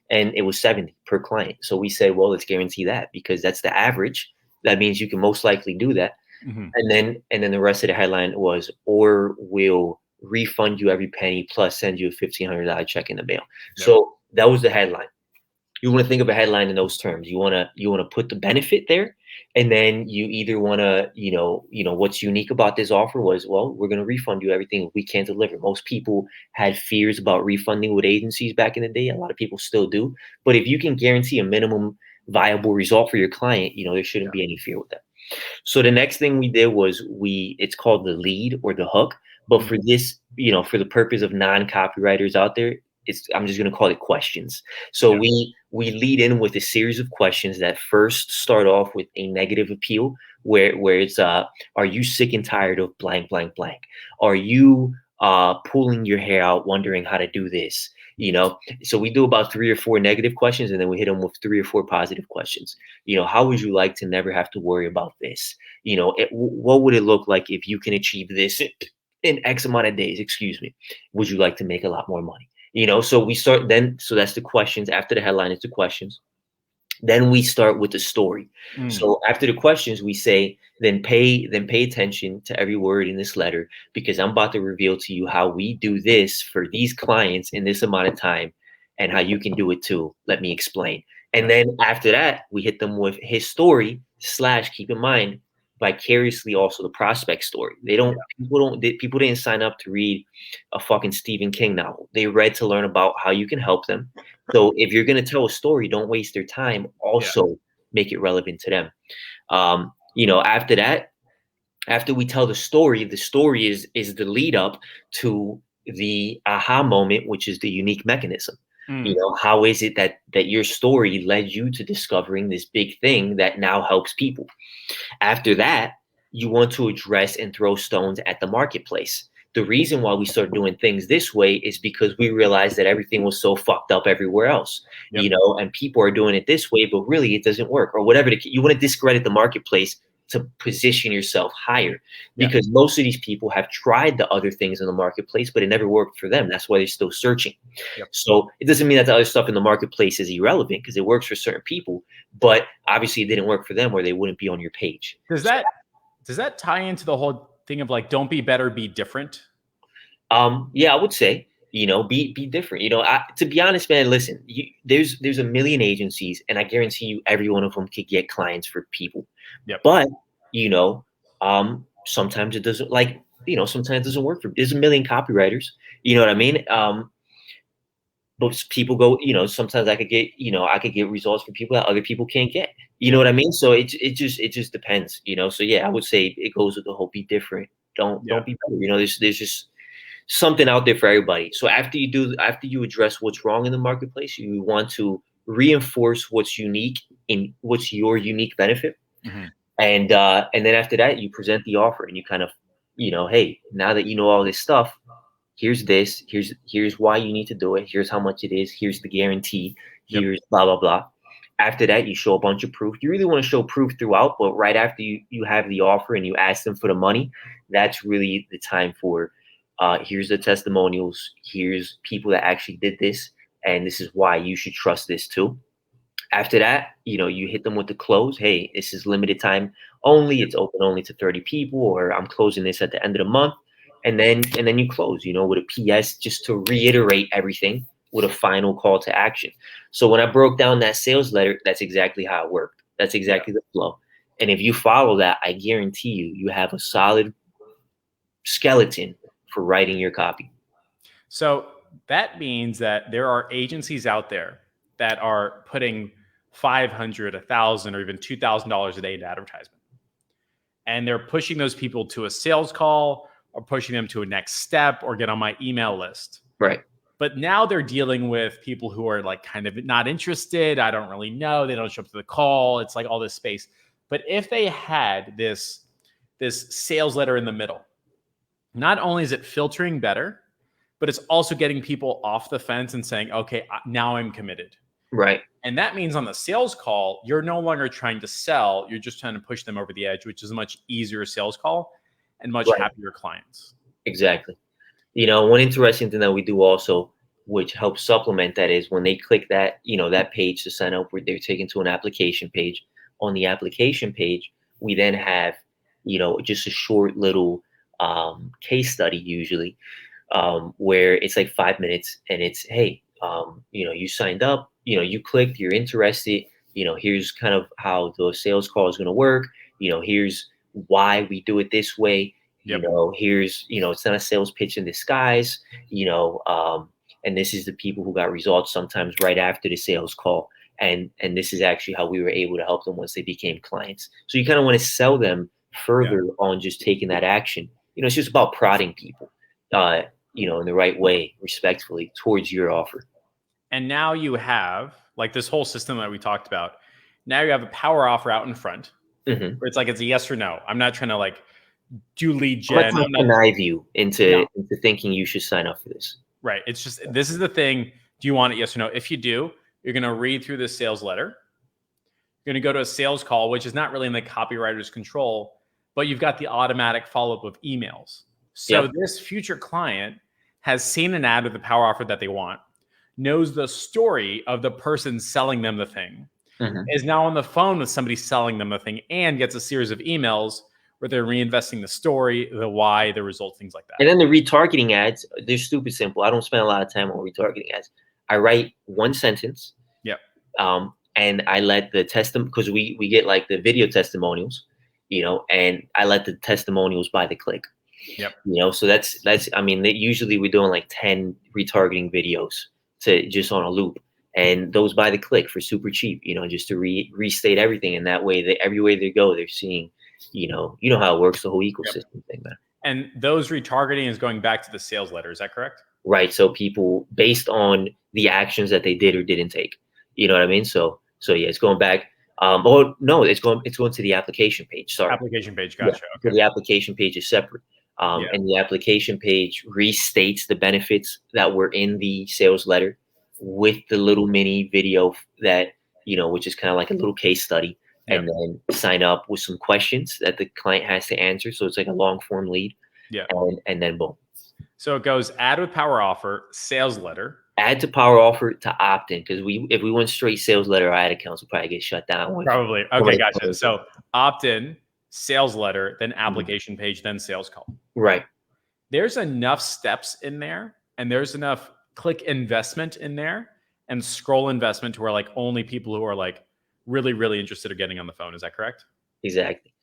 and it was 70 per client. So we said, well, let's guarantee that because that's the average. That means you can most likely do that. And then the rest of the headline was, or we'll refund you every penny plus send you a $1,500 check in the mail. Yep. So that was the headline. You want to think of a headline in those terms. You want to put the benefit there, and then you either want to, what's unique about this offer was, well, we're going to refund you everything if we can't deliver. Most people had fears about refunding with agencies back in the day. A lot of people still do. But if you can guarantee a minimum viable result for your client, there shouldn't be any fear with that. So the next thing we did was it's called the lead or the hook. But for this, for the purpose of non-copywriters out there, I'm just going to call it questions. So we lead in with a series of questions that first start off with a negative appeal where it's, are you sick and tired of blank, blank, blank? Are you pulling your hair out, wondering how to do this? So we do about 3 or 4 negative questions, and then we hit them with 3 or 4 positive questions. How would you like to never have to worry about this? What would it look like if you can achieve this in X amount of days? Excuse me. Would you like to make a lot more money? So we start then. So that's the questions. After the headline, it's the questions. Then we start with the story. So after the questions, we say, then pay attention to every word in this letter, because I'm about to reveal to you how we do this for these clients in this amount of time and how you can do it too. Let me explain. And then after that, we hit them with his story / keep in mind, vicariously also the prospect story. People didn't sign up to read a fucking Stephen King novel. They read to learn about how you can help them. So if you're going to tell a story, don't waste their time. Also make it relevant to them. After that, after we tell the story is the lead up to the aha moment, which is the unique mechanism. How is it that your story led you to discovering this big thing that now helps people? After that, you want to address and throw stones at the marketplace. The reason why we started doing things this way is because we realized that everything was so fucked up everywhere else, and people are doing it this way, but really it doesn't work, or whatever. You want to discredit the marketplace to position yourself higher, because most of these people have tried the other things in the marketplace, but it never worked for them. That's why they're still searching. So it doesn't mean that the other stuff in the marketplace is irrelevant, because it works for certain people, but obviously it didn't work for them, or they wouldn't be on your page. Does that tie into the whole thing of like, don't be better, be different? Yeah, I would say, be different. To be honest, man, listen, there's a million agencies, and I guarantee you every one of them could get clients for people. But, sometimes it doesn't, sometimes it doesn't work there's a million copywriters, you know what I mean? But people go, sometimes I could get results from people that other people can't get, you know what I mean? So it just depends, So yeah, I would say it goes with the whole be different. Don't be better. There's just something out there for everybody. So after you address what's wrong in the marketplace, you want to reinforce what's unique in what's your unique benefit. And then after that, you present the offer, and you kind of, hey, now that you know all this stuff, here's this, here's why you need to do it. Here's how much it is. Here's the guarantee. Here's blah, blah, blah. After that, you show a bunch of proof. You really want to show proof throughout, but right after you have the offer and you ask them for the money, that's really the time for, here's the testimonials. Here's people that actually did this, and this is why you should trust this too. After that, you hit them with the close. Hey, this is limited time only. It's open only to 30 people, or I'm closing this at the end of the month. And then you close, with a PS, just to reiterate everything with a final call to action. So when I broke down that sales letter, that's exactly how it worked. That's exactly the flow. And if you follow that, I guarantee you have a solid skeleton for writing your copy. So that means that there are agencies out there that are putting $500, $1,000, or even $2,000 a day into advertisement. And they're pushing those people to a sales call, or pushing them to a next step, or get on my email list. Right. But now they're dealing with people who are like kind of not interested. I don't really know. They don't show up to the call. It's like all this space. But if they had this sales letter in the middle, not only is it filtering better, but it's also getting people off the fence and saying, okay, now I'm committed. Right. And that means on the sales call, you're no longer trying to sell. You're just trying to push them over the edge, which is a much easier sales call and much happier clients. Exactly. One interesting thing that we do also, which helps supplement that, is when they click that, that page to sign up, where they're taken to an application page. On the application page, we then have, just a short little case study, usually, where it's like 5 minutes, and it's, hey, you signed up, you clicked, you're interested, here's kind of how the sales call is going to work. Here's why we do it this way. Here's, it's not a sales pitch in disguise, and this is the people who got results sometimes right after the sales call. And this is actually how we were able to help them once they became clients. So you kind of want to sell them further on just taking that action. It's just about prodding people, in the right way, respectfully, towards your offer. And now you have, like, this whole system that we talked about. Now you have a power offer out in front, where it's like, it's a yes or no. I'm not trying to like do lead gen. I'm not connive you into thinking you should sign up for this. Right. It's just, this is the thing. Do you want it? Yes or no? If you do, you're going to read through this sales letter. You're going to go to a sales call, which is not really in the copywriter's control, but you've got the automatic follow-up of emails. So this future client has seen an ad of the power offer that they want, knows the story of the person selling them the thing, is now on the phone with somebody selling them the thing, and gets a series of emails where they're reinvesting the story, the why, the results, things like that. And then the retargeting ads, they're stupid simple. I don't spend a lot of time on retargeting ads. I write one sentence. And I let the because we get like the video testimonials. and I let the testimonials by the click. Yep. So that's I mean, usually we're doing like 10 retargeting videos to just on a loop, and those by the click for super cheap, just to restate everything, and that way that everywhere they go, they're seeing, how it works, the whole ecosystem thing, man. And those retargeting is going back to the sales letter. Is that correct? Right. So people, based on the actions that they did or didn't take, you know what I mean? So yeah, it's going back. Oh no, it's going to the application page. Sorry. Application page. Yeah. Gotcha. So Okay. the application page is separate. And the application page restates the benefits that were in the sales letter with the little mini video that, which is kind of like a little case study, and then sign up with some questions that the client has to answer. So it's like a long form lead. Yeah. And then boom. So it goes add with power offer, sales letter. Add to power offer to opt in, because if we went straight sales letter, our ad accounts would probably get shut down. Probably. Okay, gotcha. So opt in, sales letter, then application page, then sales call. Right. There's enough steps in there, and there's enough click investment in there and scroll investment to where like only people who are like really, really interested are getting on the phone. Is that correct? Exactly.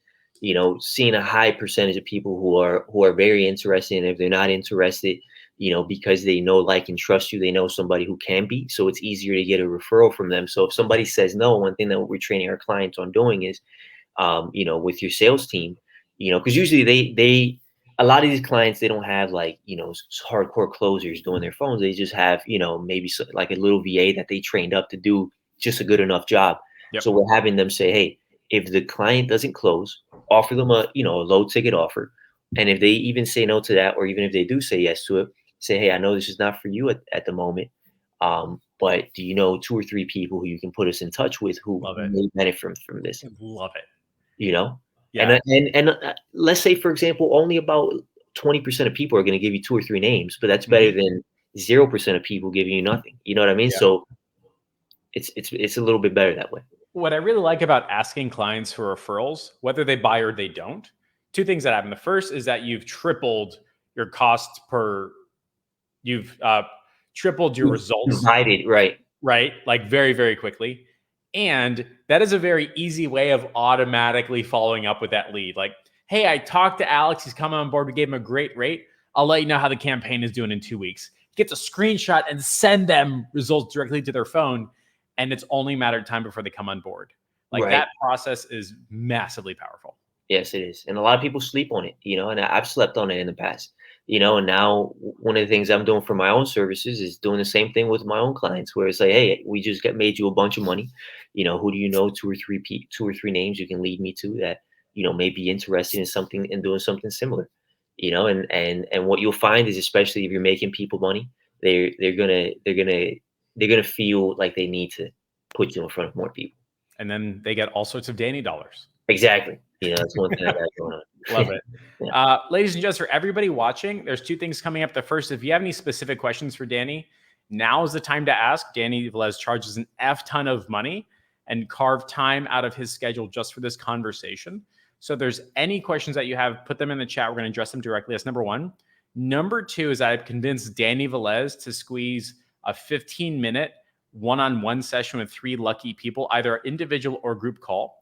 Seeing a high percentage of people who are very interested, and if they're not interested, because they know, like, and trust you, they know somebody who can be, so it's easier to get a referral from them. So if somebody says no, one thing that we're training our clients on doing is, with your sales team, because usually a lot of these clients, they don't have like, hardcore closers doing their phones. They just have, maybe like a little VA that they trained up to do just a good enough job. Yep. So we're having them say, hey, if the client doesn't close, offer them a low ticket offer. And if they even say no to that, or even if they do say yes to it, say, hey, I know this is not for you at the moment, but do you know 2 or 3 people who you can put us in touch with who may benefit from this? Love it. Yeah. And let's say, for example, only about 20% of people are going to give you 2 or 3 names, but that's better than 0% of people giving you nothing. You know what I mean? Yeah. So it's a little bit better that way. What I really like about asking clients for referrals, whether they buy or they don't, 2 things that happen. The first is that you've tripled your costs you've tripled your results. Divided, right. Right? Like very, very quickly. And that is a very easy way of automatically following up with that lead. Like, hey, I talked to Alex. He's coming on board. We gave him a great rate. I'll let you know how the campaign is doing in 2 weeks. Gets a screenshot and send them results directly to their phone. And it's only a matter of time before they come on board. Like that process is massively powerful. Yes, it is. And a lot of people sleep on it, and I've slept on it in the past, and now one of the things I'm doing for my own services is doing the same thing with my own clients, where it's like, hey, we just made you a bunch of money. Who do you know, 2 or 3 names you can lead me to that, may be interested in something and doing something similar, and what you'll find is, especially if you're making people money, they're gonna feel like they need to put you in front of more people. And then they get all sorts of Danny dollars. Exactly. That's one thing I got going on. Love it. Ladies and gents, for everybody watching, there's 2 things coming up. The first, if you have any specific questions for Danny, now is the time to ask. Danny Velez charges an F ton of money and carved time out of his schedule just for this conversation. So if there's any questions that you have, put them in the chat. We're going to address them directly. That's number 1. Number 2 is I've convinced Danny Velez to squeeze a 15-minute one-on-one session with 3 lucky people, either individual or group call.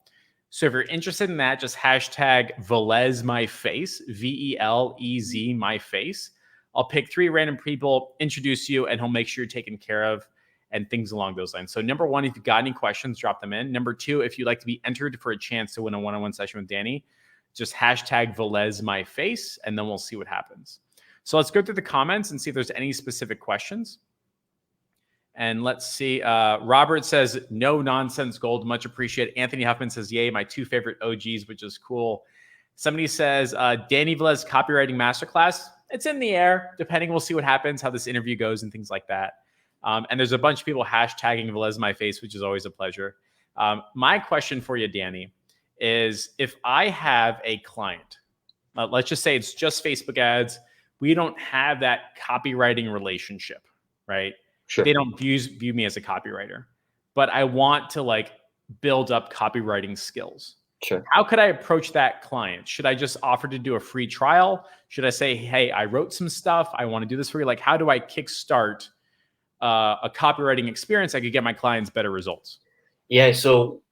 So if you're interested in that, just hashtag Velez my face, VELEZ my face. I'll pick 3 random people, introduce you, and he'll make sure you're taken care of and things along those lines. So number 1, if you've got any questions, drop them in. Number 2, if you'd like to be entered for a chance to win a one-on-one session with Danny, just hashtag Velez my face, and then we'll see what happens. So let's go through the comments and see if there's any specific questions. And let's see. Robert says, no nonsense gold. Much appreciated. Anthony Huffman says, yay, my 2 favorite OGs, which is cool. Somebody says, Danny Velez copywriting masterclass. It's in the air, depending. We'll see what happens, how this interview goes and things like that. And there's a bunch of people hashtagging Velez my face, which is always a pleasure. My question for you, Danny, is if I have a client, let's just say it's just Facebook ads. We don't have that copywriting relationship, right? Sure. They don't view me as a copywriter, but I want to like build up copywriting skills. Sure. How could I approach that client? Should I just offer to do a free trial? Should I say, hey, I wrote some stuff. I want to do this for you. Like, how do I kickstart a copywriting experience? I could get my clients better results. Yeah. So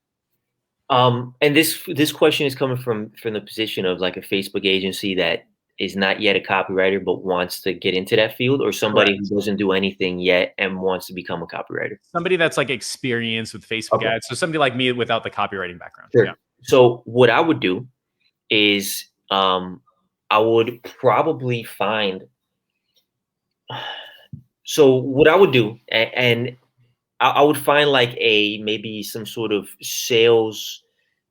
And this question is coming from the position of like a Facebook agency that is not yet a copywriter but wants to get into that field, or somebody Correct. who doesn't do anything yet and wants to become a copywriter. Somebody that's like experienced with Facebook Okay, ads. So somebody like me without the copywriting background. Yeah. sure. So what I would do is I would probably find. So what I would do, and I would find like maybe some sort of sales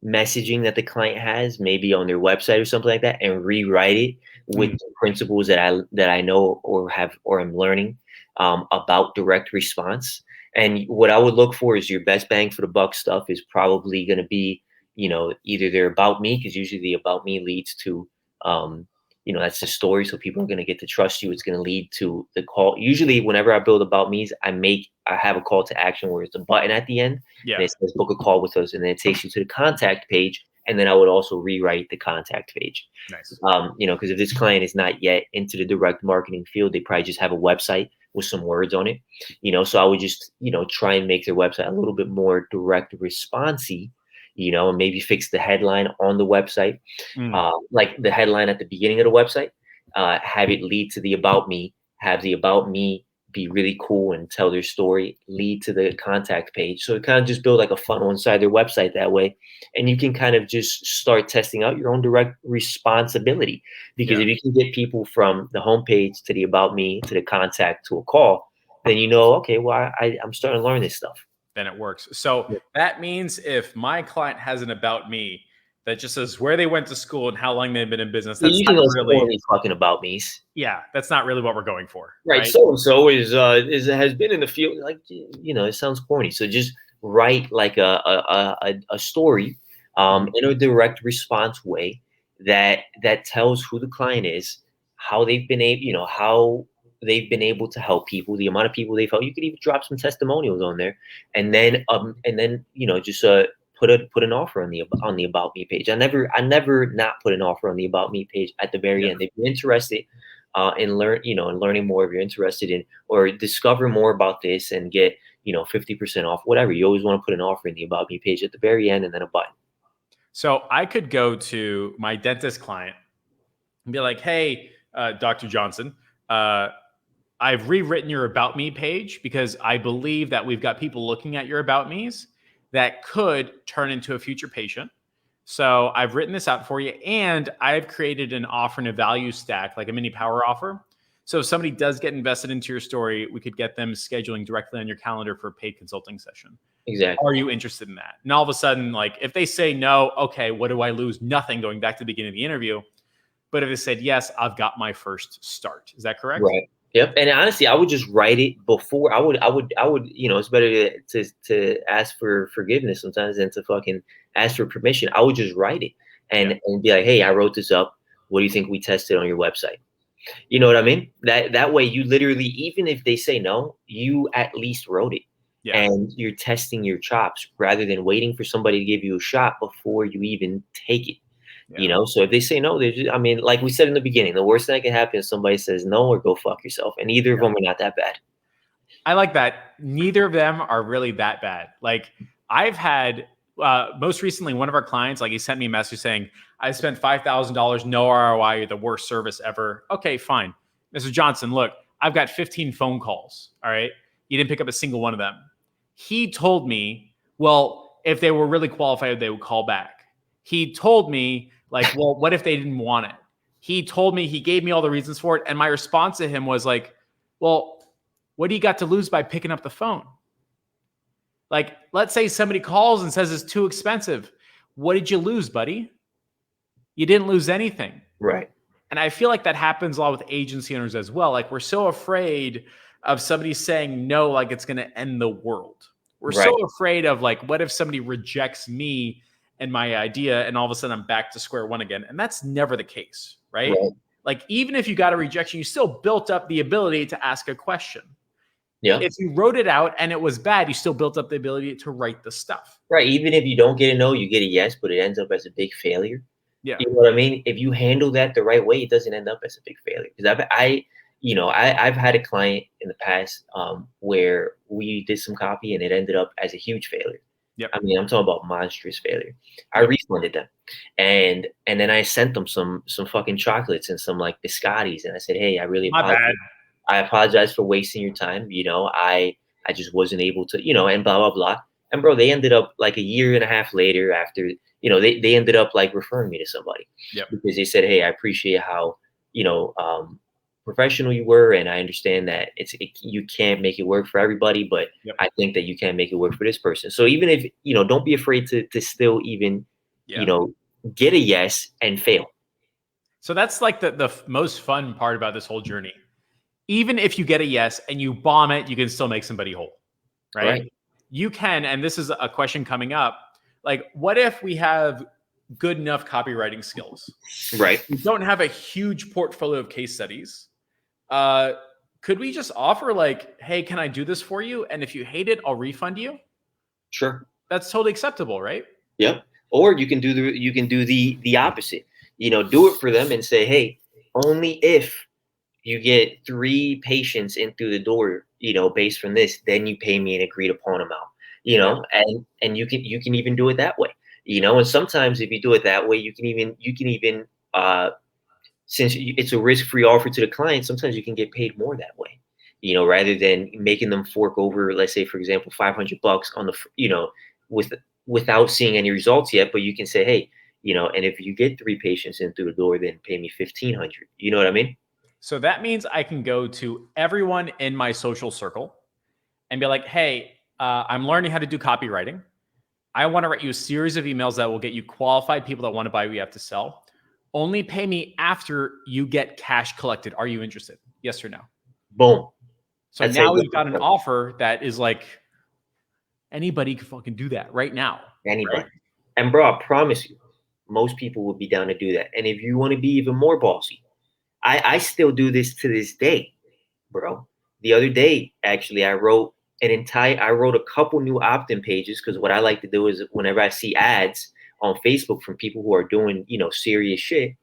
messaging that the client has, maybe on their website or something like that, and rewrite it with Mm, the principles that I know or have or am learning about direct response. And what I would look for is your best bang for the buck stuff is probably going to be, either their about me, because usually the about me leads to um, that's the story. So people are going to get to trust you. It's going to lead to the call. Usually, whenever I build about me's, I have a call to action where it's a button at the end, yeah. and it says book a call with us, and then it takes you to the contact page. And then I would also rewrite the contact page. Nice. Because if this client is not yet into the direct marketing field, they probably just have a website with some words on it. So I would just, try and make their website a little bit more direct responsey, and maybe fix the headline on the website, Mm, like the headline at the beginning of the website, have it lead to the about me, have the about me be really cool and tell their story, lead to the contact page. So it kind of just build like a funnel inside their website that way. And you can kind of just start testing out your own direct responsibility. Because yeah. if you can get people from the homepage to the about me to the contact to a call, then okay, well, I'm starting to learn this stuff. Then it works. So Yeah. that means if my client has an about me that just says where they went to school and how long they've been in business, Yeah, that's usually not those really, corny fucking about me's. yeah, that's not really what we're going for, Right, right? so and so is has been in the field, like, it sounds corny. So just write like a story, Mhm. in a direct response way that tells who the client is, how they've been able, how they've been able to help people, the amount of people they've helped. You could even drop some testimonials on there, and then just put an offer on the about me page. I never not put an offer on the about me page at the very Yeah. end. If you're interested and learning more, if you're interested in or discover more about this and get 50% off, whatever, you always want to put an offer in the about me page at the very end and then a button. So I could go to my dentist client and be like, hey, Dr. Johnson, uh, I've rewritten your about me page because I believe that we've got people looking at your about me's that could turn into a future patient. So I've written this out for you, and I've created an offer and a value stack, like a mini power offer. So if somebody does get invested into your story, we could get them scheduling directly on your calendar for a paid consulting session. Exactly. Are you interested in that? And all of a sudden, like if they say no, okay, what do I lose? Nothing, going back to the beginning of the interview. But if they said yes, I've got my first start. Is that correct? Right. Yep. And honestly, I would just write it before. I would. It's better to ask for forgiveness sometimes than to fucking ask for permission. I would just write it Yeah. and be like, hey, I wrote this up. What do you think we tested on your website? You know what I mean? That way, you literally, even if they say no, you at least wrote it, Yeah. and you're testing your chops rather than waiting for somebody to give you a shot before you even take it. Yeah. So if they say no, like we said in the beginning, the worst thing that can happen is somebody says no or go fuck yourself, and either of Yeah. them are not that bad. I like that. Neither of them are really that bad. Like I've had most recently one of our clients, like he sent me a message saying, I spent $5,000, no ROI, you're the worst service ever. Okay, fine. Mr. Johnson, look, I've got 15 phone calls. All right. You didn't pick up a single one of them. He told me, well, if they were really qualified, they would call back. He told me, like, well, what if they didn't want it? He told me, he gave me all the reasons for it. And my response to him was like, well, what do you got to lose by picking up the phone? Like, let's say somebody calls and says it's too expensive. What did you lose, buddy? You didn't lose anything. Right. And I feel like that happens a lot with agency owners as well. Like, we're so afraid of somebody saying no, like it's going to end the world. We're Right. so afraid of, like, what if somebody rejects me and my idea, and all of a sudden I'm back to square one again? And that's never the case, right? Right. Like, even if you got a rejection, you still built up the ability to ask a question. Yeah. If you wrote it out and it was bad, you still built up the ability to write the stuff. Right. Even if you don't get a no, you get a yes, but it ends up as a big failure. Yeah. You know what I mean? If you handle that the right way, it doesn't end up as a big failure. Because I've had a client in the past where we did some copy and it ended up as a huge failure. Yep. I mean, I'm talking about monstrous failure. I Yep. refunded them, and then I sent them some fucking chocolates and some like biscottis, and I said, hey, I really My apologize. bad. I apologize for wasting your time. I just wasn't able to, and blah blah blah. And bro, they ended up like a year and a half later after, they ended up like referring me to somebody Yep. because they said, hey, I appreciate how, you know, um, professional you were, and I understand that you can't make it work for everybody, but Yep. I think that you can make it work for this person. So even if, don't be afraid to still even, you Yeah. know, get a yes and fail. So that's like the most fun part about this whole journey. Even if you get a yes and you bomb it, you can still make somebody whole, right? Right. You can, and this is a question coming up. Like, what if we have good enough copywriting skills? Right. We don't have a huge portfolio of case studies. Uh, could we just offer like, hey, can I do this for you? And if you hate it, I'll refund you. Sure. That's totally acceptable, right? Yep. Or you can do the opposite. Do it for them and say, hey, only if you get 3 patients in through the door, based from this, then you pay me an agreed upon amount. Yeah. And you can even do it that way. And sometimes if you do it that way, you can even since it's a risk-free offer to the client, sometimes you can get paid more that way. Rather than making them fork over, let's say, for example, $500 on with without seeing any results yet. But you can say, hey, and if you get 3 patients in through the door, then pay me 1,500. You know what I mean? So that means I can go to everyone in my social circle and be like, hey, I'm learning how to do copywriting. I want to write you a series of emails that will get you qualified people that want to buy what you have to sell. Only pay me after you get cash collected. Are you interested? Yes or no? Boom. So That's now it. we've got an offer that is like anybody can fucking do that right now. Right? Anybody. And bro, I promise you, most people would be down to do that. And if you want to be even more bossy, I still do this to this day, bro. The other day, actually, I wrote a couple new opt-in pages because what I like to do is whenever I see ads on Facebook from people who are doing, serious shit,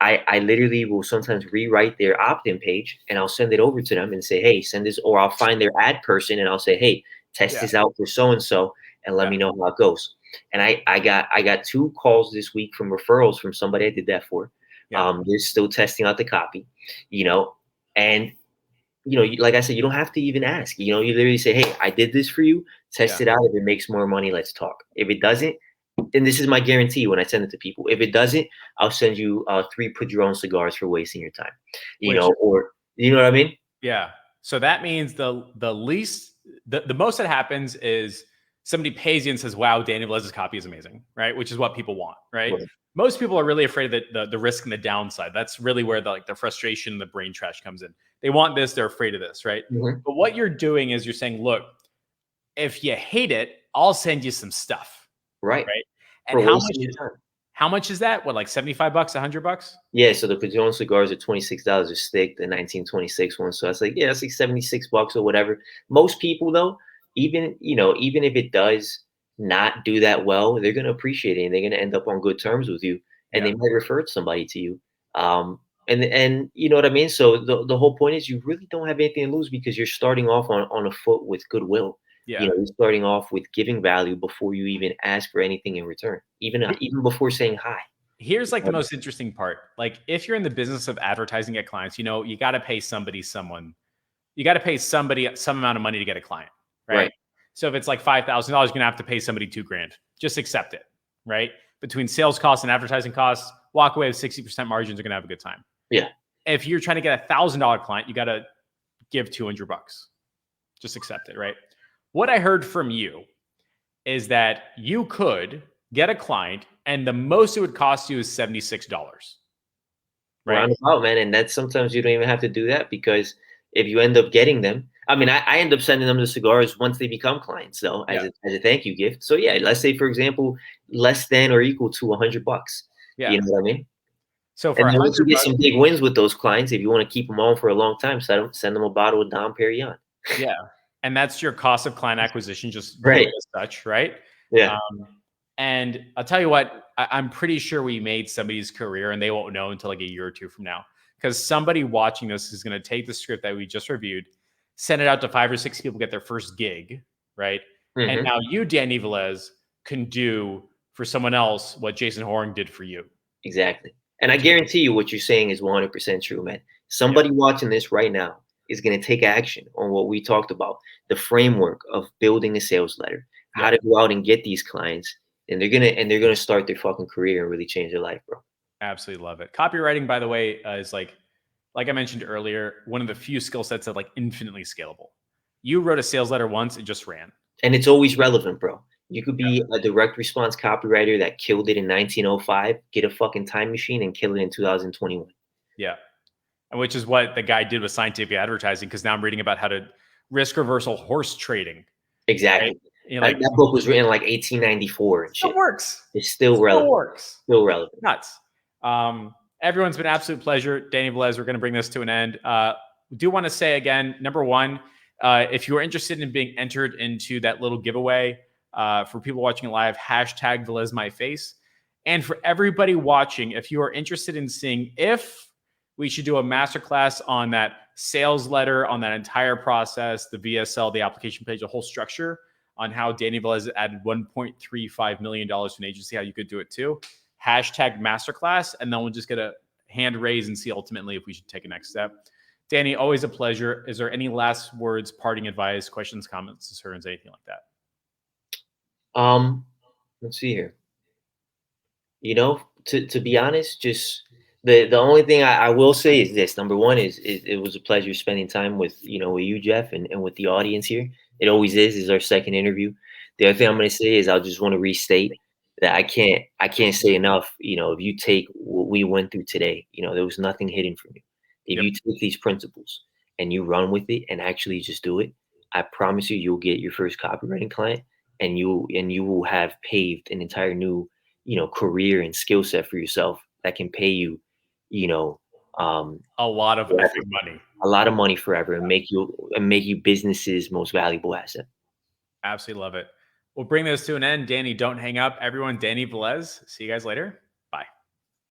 I literally will sometimes rewrite their opt-in page and I'll send it over to them and say, hey, send this, or I'll find their ad person and I'll say, hey, test Yeah. this out for so and so and let Yeah. me know how it goes. And I got 2 calls this week from referrals from somebody I did that for. Yeah. They're still testing out the copy, and like I said, you don't have to even ask. You literally say, hey, I did this for you, test Yeah. it out. If it makes more money, let's talk. If it doesn't, and this is my guarantee when I send it to people, if it doesn't, I'll send you 3 put your own cigars for wasting your time. Which, Or you know what I mean? yeah. So that means the most that happens is somebody pays you and says, wow, Daniel Velez's copy is amazing, right? Which is what people want, right? Right. Most people are really afraid of the risk and the downside. That's really where the frustration and the brain trash comes in. They want this, they're afraid of this, right? Mhm. But what you're doing is you're saying, look, if you hate it, I'll send you some stuff, Right. right? And For wasting your time. how much is that? What, like $75, $100? Yeah, so the Padron cigars are $26 a stick, the 1926 one. So that's like, yeah, that's like $76 or whatever. Most people though, even if it does not do that well, they're gonna appreciate it and they're gonna end up on good terms with you and Yeah. they might refer somebody to you. And you know what I mean? So the whole point is you really don't have anything to lose because you're starting off on a foot with goodwill. Yeah. You're starting off with giving value before you even ask for anything in return, even before saying hi. Here's like the most interesting part. Like if you're in the business of advertising at clients, you got to pay you got to pay somebody some amount of money to get a client, right? Right. So if it's like $5,000, you're gonna have to pay somebody $2,000. Just accept it, right? Between sales costs and advertising costs, walk away with 60% margins. You're gonna have a good time. Yeah. If you're trying to get $1,000 client, you got to give $200. Just accept it, right? What I heard from you is that you could get a client and the most it would cost you is $76, right? Roundabout, man. And that's sometimes you don't even have to do that because if you end up getting them, I mean, I end up sending them the cigars once they become clients, though, Yeah. as a thank you gift. So yeah, let's say for example, less than or equal to $100. Yeah. You know what I mean? So for And a then once you hundred get bucks, some big wins with those clients, if you want to keep them on for a long time, send them a bottle of Dom Perignon. yeah. And that's your cost of client acquisition, just Right. as such, right? Yeah. Um, and I'll tell you what, I'm pretty sure we made somebody's career and they won't know until like a year or two from now. Because somebody watching this is going to take the script that we just reviewed, send it out to 5 or 6 people, get their first gig, right? And Mhm. now you, Danny Velez, can do for someone else what Jason Horn did for you. Exactly. And I guarantee you what you're saying is 100% true, man. Yeah. Somebody watching this right now is going to take action on what we talked about, the framework of building a sales letter, how Yep. to go out and get these clients, and they're gonna start their fucking career and really change their life, bro. Absolutely love it. Copywriting, by the way, is like I mentioned earlier, one of the few skill sets that like infinitely scalable. You wrote a sales letter once, it just ran. And it's always relevant, bro. You could be a direct response copywriter that killed it in 1905, get a fucking time machine and kill it in 2021. Yeah. And which is what the guy did with scientific advertising, because now I'm reading about how to risk reversal horse trading. Right? Exactly. You know, That, like that book was written in like 1894 and still shit. works. It's still Still relevant. works. Still relevant. Nuts. Everyone's been an absolute pleasure. Danny Velez, we're going to bring this to an end. Do want to say again, number one, if you're interested in being entered into that little giveaway for people watching it live, hashtag VelezMyFace. And for everybody watching, if you are interested in seeing if we should do a masterclass on that sales letter, on that entire process, the VSL, the application page, the whole structure, on how Danny Velez added $1.35 million to an agency, how you could do it too. Hashtag masterclass, and then we'll just get a hand raise and see ultimately if we should take a next step. Danny, always a pleasure. Is there any last words, parting advice, questions, comments, concerns, anything like that? Let's see here. You know, to be honest, just the only thing I will say is this. Number one is it was a pleasure spending time with with you, Jeff, and with the audience here. It always is our second interview. The other thing I'm gonna say is I just want to restate that I can't say enough. If you take what we went through today, there was nothing hidden from you. If Yep. you take these principles and you run with it and actually just do it, I promise you you'll get your first copywriting client and you will have paved an entire new career and skill set for yourself that can pay you, you know, A lot of forever. effing money. A lot of money forever and make you business's most valuable asset. Absolutely love it. We'll bring this to an end. Danny, don't hang up. Everyone, Danny Velez. See you guys later.